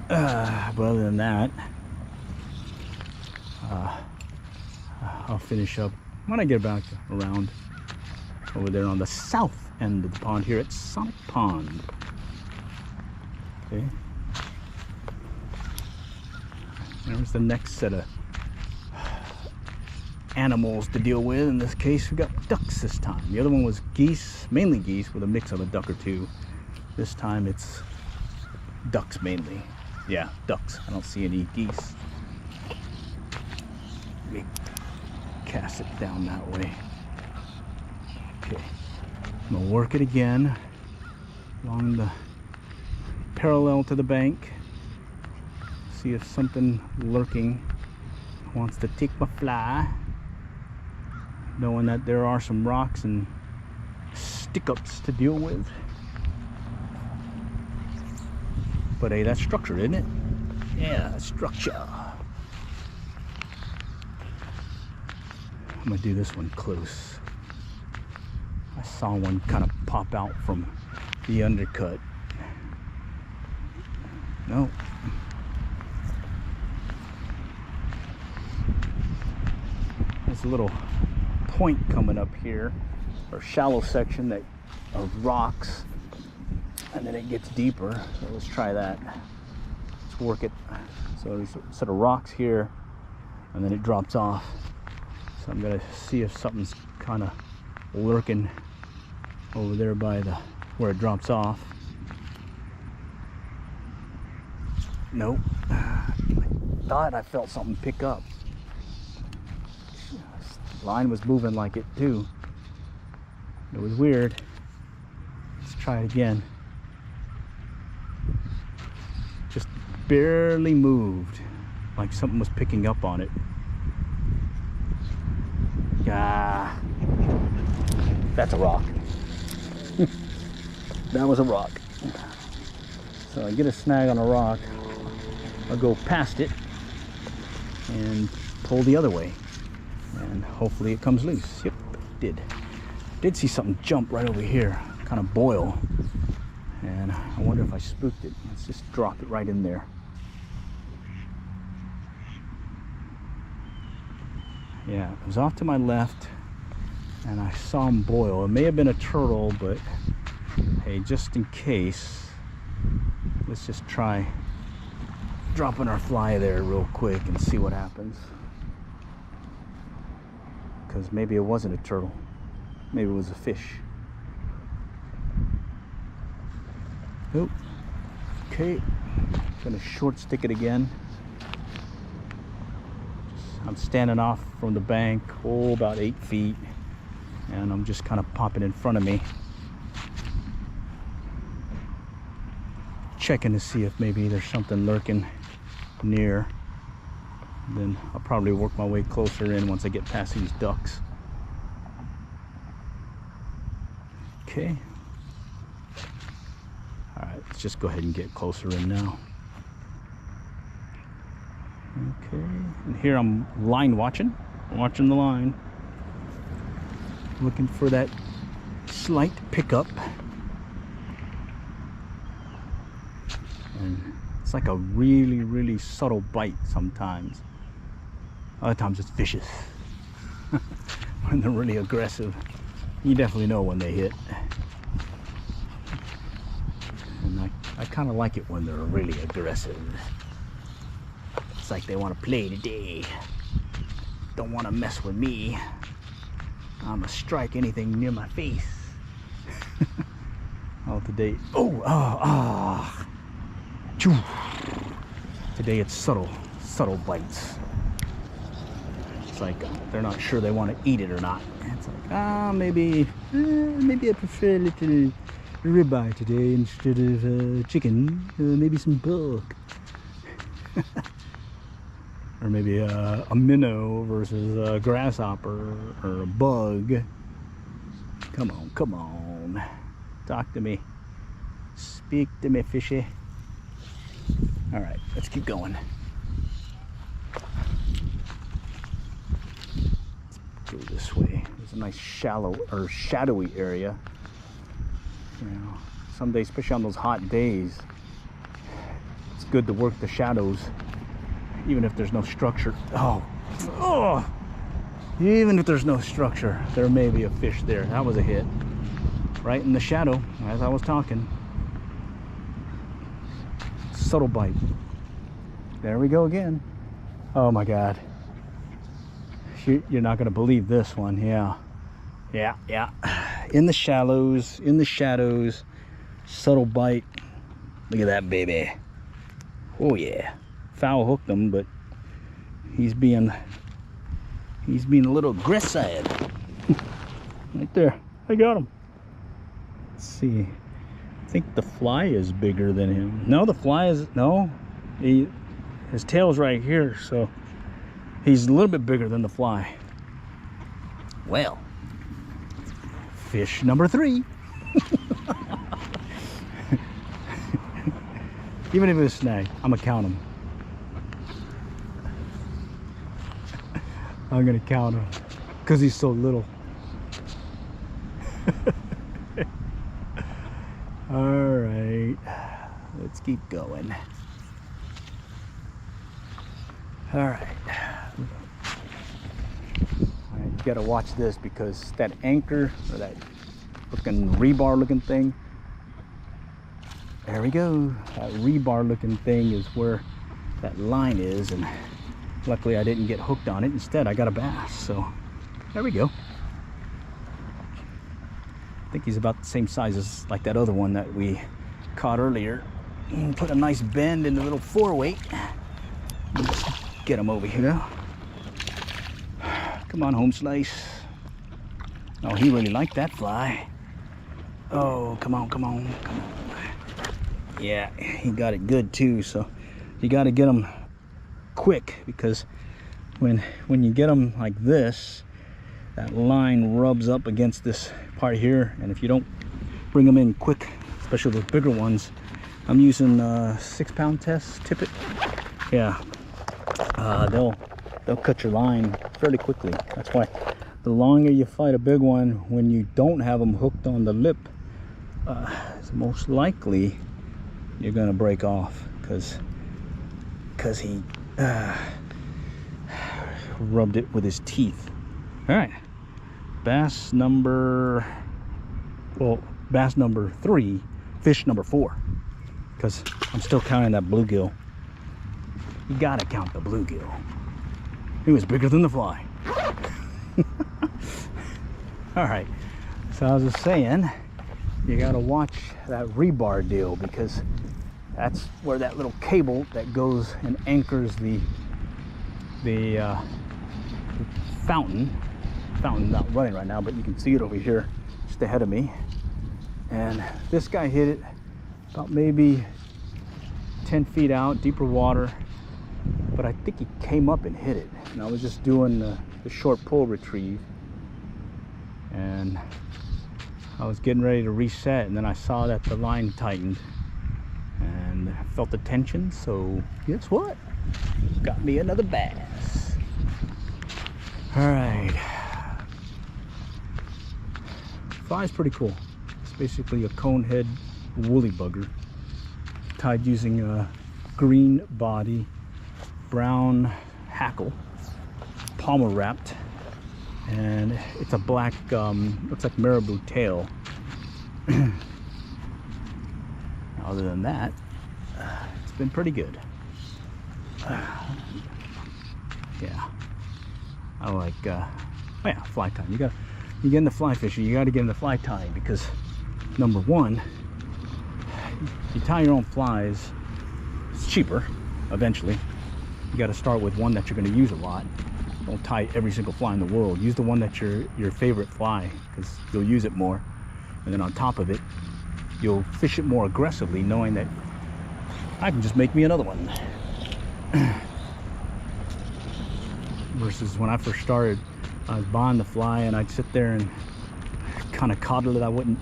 But other than that, I'll finish up when I get back around over there on the south end of the pond here at Sonic Pond. Okay. There's the next set of animals to deal with. In this case, we got ducks this time. The other one was geese, mainly geese with a mix of a duck or two. This time it's ducks mainly. Yeah, ducks. I don't see any geese. Let me cast it down that way. Okay, I'm gonna work it again along the parallel to the bank. See if something lurking wants to take my fly, knowing that there are some rocks and stick-ups to deal with. But hey, that's structure, isn't it? Yeah, structure. I'm gonna do this one close. I saw one kind of pop out from the undercut. No. There's a little point coming up here, or shallow section that of rocks, and then it gets deeper. So let's try that. Let's work it. So there's a set of rocks here, and then it drops off. So I'm gonna see if something's kind of lurking over there by the where it drops off. Nope. I thought I felt something pick up. Line was moving like it too. It was weird. Let's try it again. Just barely moved, like something was picking up on it. Ah, that's a rock. That was a rock. So I get a snag on a rock, I'll go past it and pull the other way, and hopefully it comes loose. Yep, it did see something jump right over here, kind of boil, and I wonder if I spooked it. Let's just drop it right in there. Yeah, it was off to my left and I saw him boil. It may have been a turtle, but hey, just in case, let's just try dropping our fly there real quick and see what happens. Because maybe it wasn't a turtle, maybe it was a fish. Nope. Okay, gonna short stick it again. I'm standing off from the bank, oh, about 8 feet, and I'm just kind of popping in front of me, checking to see if maybe there's something lurking near. Then I'll probably work my way closer in once I get past these ducks. Okay. All right, let's just go ahead and get closer in now. Okay, and here I'm line watching the line, looking for that slight pickup. And it's like a really, really subtle bite sometimes. Other times it's vicious. When they're really aggressive, you definitely know when they hit. And I kind of like it when they're really aggressive. It's like they want to play today. Don't want to mess with me. I'm gonna strike anything near my face. Oh, today. Today it's subtle bites. It's like they're not sure they want to eat it or not. It's like, maybe I prefer a little ribeye today instead of chicken. Maybe some pork. Or maybe a minnow versus a grasshopper or a bug. Come on, come on. Talk to me. Speak to me, fishy. All right, let's keep going. Let's go this way. There's a nice shallow or shadowy area. You know, some days, especially on those hot days, it's good to work the shadows, even if there's no structure. Oh, even if there's no structure, there may be a fish there. That was a hit, right in the shadow as I was talking. Subtle bite. There we go again. Oh my God. You're not gonna believe this one. Yeah. In the shallows, in the shadows, subtle bite. Look at that baby. Oh yeah. Foul hooked him, but he's being a little aggressive. Right there. I got him. Let's see. I think the fly is bigger than him. No, the fly is his tail's right here, so he's a little bit bigger than the fly. Well, fish number 3. Even if it's a snag, I'm gonna count him. I'm gonna count him because he's so little. All right, let's keep going. All right, you gotta watch this because that anchor or that looking rebar looking thing, there we go. That rebar looking thing is where that line is, and luckily I didn't get hooked on it. Instead I got a bass, so there we go. I think he's about the same size as like that other one that we caught earlier. And put a nice bend in the little 4-weight. Get him over here. Come on, home slice. Oh, he really liked that fly. Oh, come on, come on, come on. Yeah, he got it good too. So you got to get them quick, because when you get them like this, that line rubs up against this part here, and if you don't bring them in quick, especially those bigger ones, I'm using 6-pound test tippet. Yeah, they'll cut your line fairly quickly. That's why the longer you fight a big one, when you don't have them hooked on the lip, it's most likely you're gonna break off, because he rubbed it with his teeth. All right, bass number 3, fish number 4, because I'm still counting that bluegill. You gotta count the bluegill. He was bigger than the fly. All right, so I was just saying, you gotta watch that rebar deal, because that's where that little cable that goes and anchors the fountain not running right now, but you can see it over here just ahead of me. And this guy hit it about maybe 10 feet out, deeper water, but I think he came up and hit it, and I was just doing the short pull retrieve, and I was getting ready to reset, and then I saw that the line tightened and I felt the tension. So guess what, got me another bass. All right, fly's pretty cool. It's basically a conehead woolly bugger tied using a green body, brown hackle, palmer wrapped, and it's a black looks like marabou tail. Other than that, it's been pretty good. Yeah, I like oh yeah, fly tying. You get in the fly fishing, you got to get in the fly tying, because number one, you tie your own flies, it's cheaper eventually. You got to start with one that you're going to use a lot. Don't tie every single fly in the world. Use the one that's your favorite fly, because you'll use it more. And then on top of it, you'll fish it more aggressively, knowing that I can just make me another one. Versus when I first started, I was buying the fly and I'd sit there and kind of coddle it. I wouldn't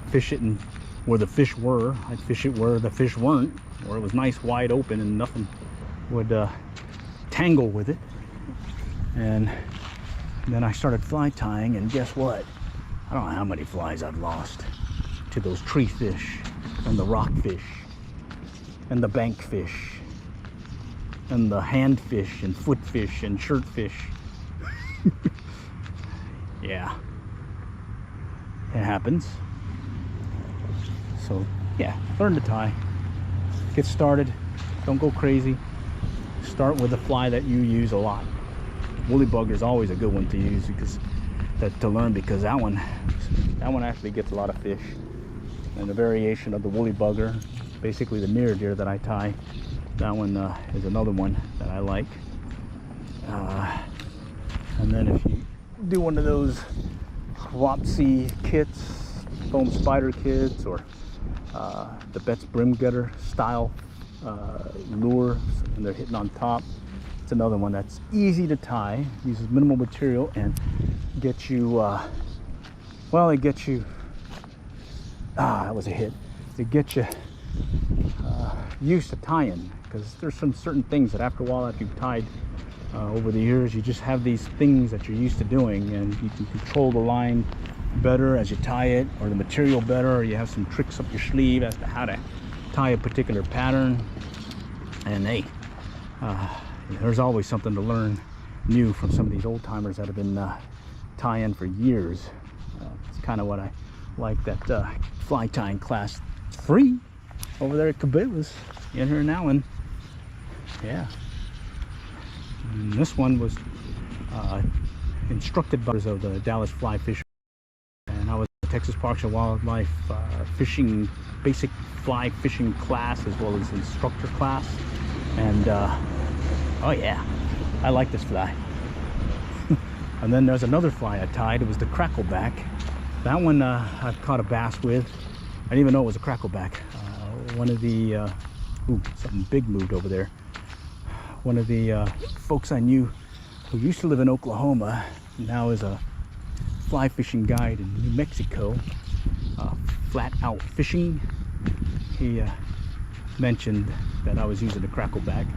fish it and where the fish were. I'd fish it where the fish weren't, where it was nice wide open and nothing would tangle with it. And then I started fly tying, and guess what? I don't know how many flies I've lost to those tree fish and the rock fish and the bank fish and the hand fish and foot fish and shirt fish. Yeah, it happens. So yeah, learn to tie, get started, don't go crazy. Start with a fly that you use a lot. Woolly bugger is always a good one to use because to learn, because that one actually gets a lot of fish. And the variation of the woolly bugger, basically the mirror deer that I tie, that one is another one that I like. And then if you do one of those Wapsi kits, foam spider kits, or the Betts Brim Getter style lure, and they're hitting on top, it's another one that's easy to tie, uses minimal material, and gets you well, it gets you that was a hit. It gets you used to tying, because there's some certain things that after a while, after you've tied over the years, you just have these things that you're used to doing, and you can control the line better as you tie it, or the material better, or you have some tricks up your sleeve as to how to tie a particular pattern. And hey, there's always something to learn new from some of these old timers that have been tying for years. It's kind of what I like, that fly tying class. It's free over there at Cabela's in here in Allen. Yeah. And this one was instructed by the Dallas Fly Fisher, and I was at the Texas Parks and Wildlife fishing, basic fly fishing class, as well as instructor class. And oh yeah, I like this fly. And then there's another fly I tied. It was the crackleback. That one I've caught a bass with. I didn't even know it was a crackleback. One of the ooh, something big moved over there. One of the folks I knew who used to live in Oklahoma, now is a fly fishing guide in New Mexico, Flat Out Fishing. He mentioned that I was using a crackleback.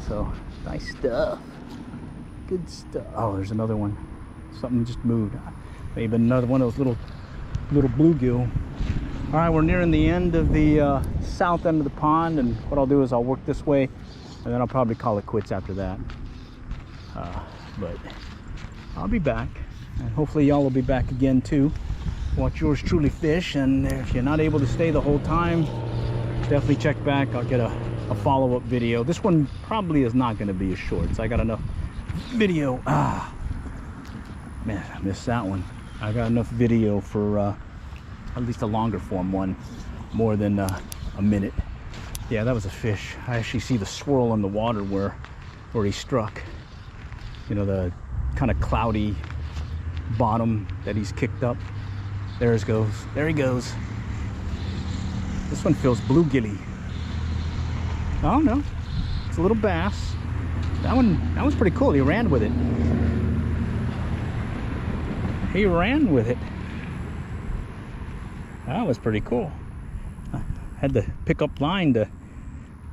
So nice stuff, good stuff. Oh, there's another one. Something just moved. Maybe another one of those little bluegill. All right, we're nearing the end of the south end of the pond, and what I'll do is I'll work this way, and then I'll probably call it quits after that. But I'll be back, and hopefully y'all will be back again too. Watch yours truly fish, and if you're not able to stay the whole time, definitely check back. I'll get a follow-up video. This one probably is not going to be as short, so I got enough video. Man, I missed that one. I got enough video for at least a longer form one, more than a minute. Yeah, that was a fish. I actually see the swirl in the water where he struck. You know, the kind of cloudy bottom that he's kicked up. There he goes. There he goes. This one feels bluegilly. I don't know. It's a little bass. That one's pretty cool. He ran with it. He ran with it. That was pretty cool. I had to pick up line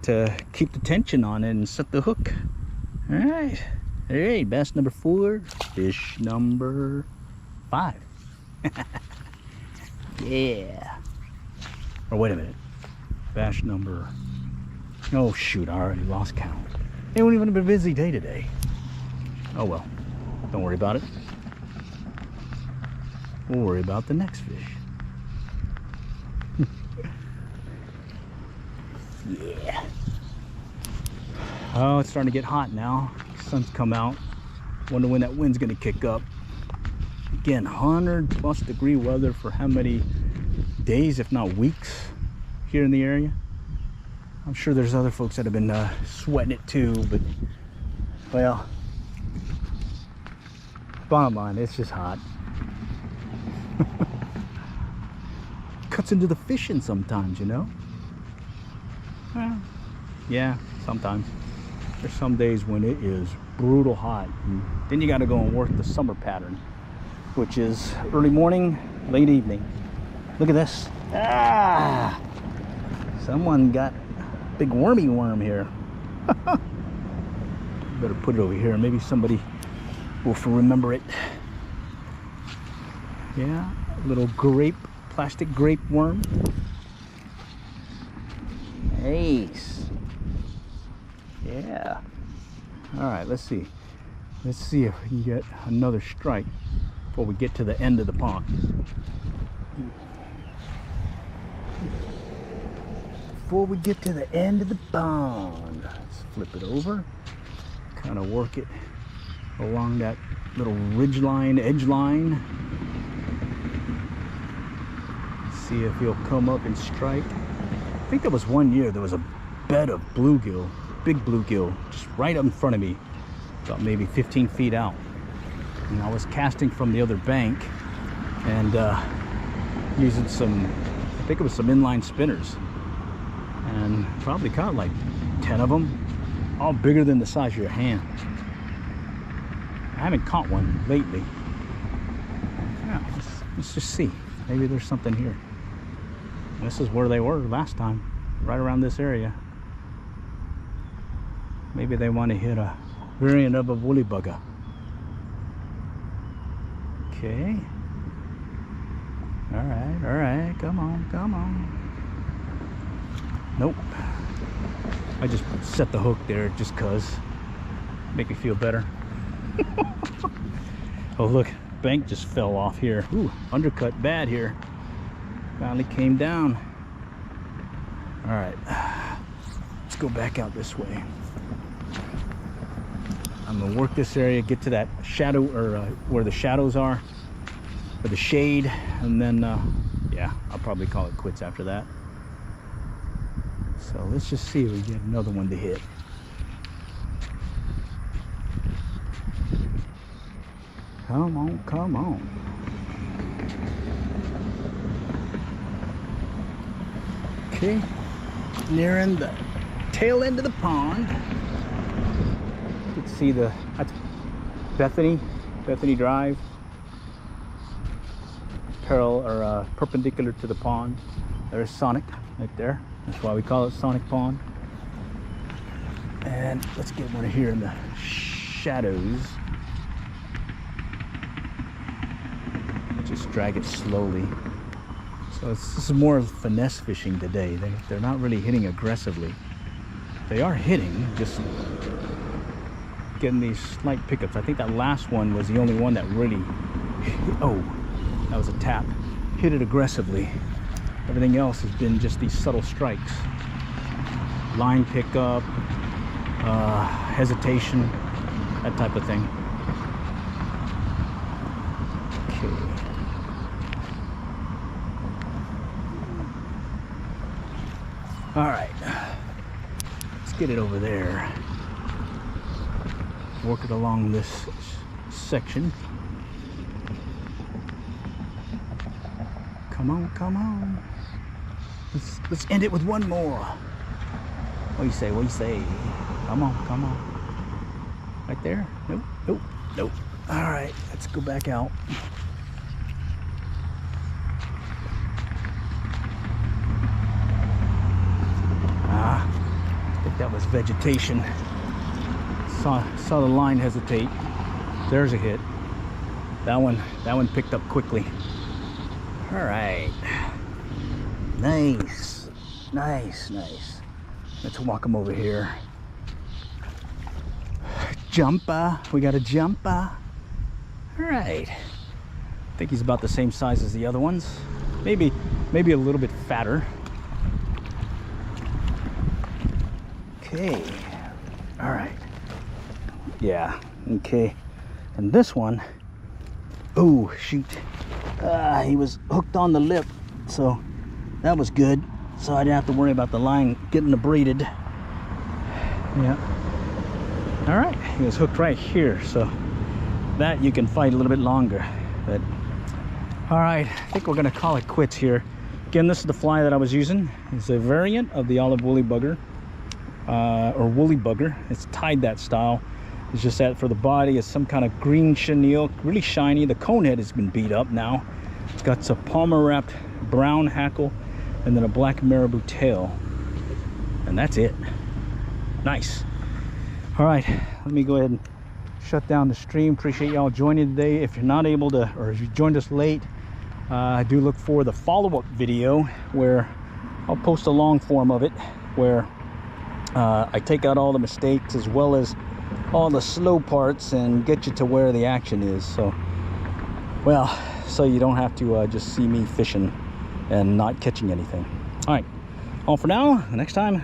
to keep the tension on it and set the hook. All right. Hey, bass number 4, fish number 5. Yeah. Or wait a minute. Bass number... Oh shoot, I already lost count. It won't even have been a busy day today. Oh well, don't worry about it. We'll worry about the next fish. Yeah. Oh, it's starting to get hot now. Sun's come out. Wonder when that wind's gonna kick up. Again, 100+ degree weather for how many days, if not weeks, here in the area. I'm sure there's other folks that have been sweating it too, but well, bottom line, it's just hot. Cuts into the fishing sometimes, you know. Well, yeah, sometimes. There's some days when it is brutal hot, and then you got to go and work the summer pattern, which is early morning, late evening. Look at this. Ah, someone got a big wormy worm here. Better put it over here. Maybe somebody will remember it. Yeah, a little plastic grape worm. Nice. Yeah. All right, let's see. Let's see if we can get another strike before we get to the end of the pond. Before we get to the end of the pond, let's flip it over. Kind of work it along that little ridge line, edge line. See if he'll come up and strike. I think there was one year there was a bed of bluegill, big bluegill, just right up in front of me, about maybe 15 feet out. And I was casting from the other bank and using some, I think it was some inline spinners, and probably caught like 10 of them, all bigger than the size of your hand. I haven't caught one lately. Yeah, let's just see. Maybe there's something here. This is where they were last time, right around this area. Maybe they want to hit a variant of a woolly bugger. Okay. All right, come on. Nope. I just set the hook there just cause. Make me feel better. Oh look, bank just fell off here. Ooh, undercut bad here. Finally came down. All right, let's go back out this way. I'm gonna work this area, get to that shadow, or where the shadows are, or the shade, and then yeah, I'll probably call it quits after that. So let's just see if we get another one to hit. Come on, come on. Okay, nearing the tail end of the pond. You can see that's Bethany Drive, perpendicular to the pond. There's Sonic right there. That's why we call it Sonic Pond. And let's get one here in the shadows. Just drag it slowly. So this is more finesse fishing today. They're not really hitting aggressively. They are hitting, just getting these slight pickups. I think that last one was the only one that really, oh, that was a tap. Hit it aggressively. Everything else has been just these subtle strikes. Line pickup, hesitation, that type of thing. Okay. All right, let's get it over there. Work it along this section. Come on, come on. Let's end it with one more. What do you say? What do you say? Come on, come on. Right there? Nope, nope, nope. All right, let's go back out. I think that was vegetation. Saw the line hesitate. There's a hit. That one picked up quickly. All right. Nice. Let's walk him over here. Jumper. We got a jumper. All right. I think he's about the same size as the other ones. Maybe a little bit fatter. Okay. All right. Yeah. Okay. And this one, oh shoot, he was hooked on the lip, so that was good. So I didn't have to worry about the line getting abraded. Yeah. All right. He was hooked right here, so that you can fight a little bit longer. But All right, I think we're gonna call it quits here. Again, this is the fly that I was using. It's a variant of the olive woolly bugger, or woolly bugger. It's tied that style. It's just that for the body, it's some kind of green chenille, really shiny. The cone head has been beat up now. It's got some palmer wrapped brown hackle and then a black marabou tail. And that's it. Nice. All right, let me go ahead and shut down the stream. Appreciate y'all joining today. If you're not able to, or if you joined us late, I do look for the follow-up video where I'll post a long form of it where I take out all the mistakes as well as all the slow parts and get you to where the action is. So, well, so you don't have to just see me fishing and not catching anything. All right, all for now. Next time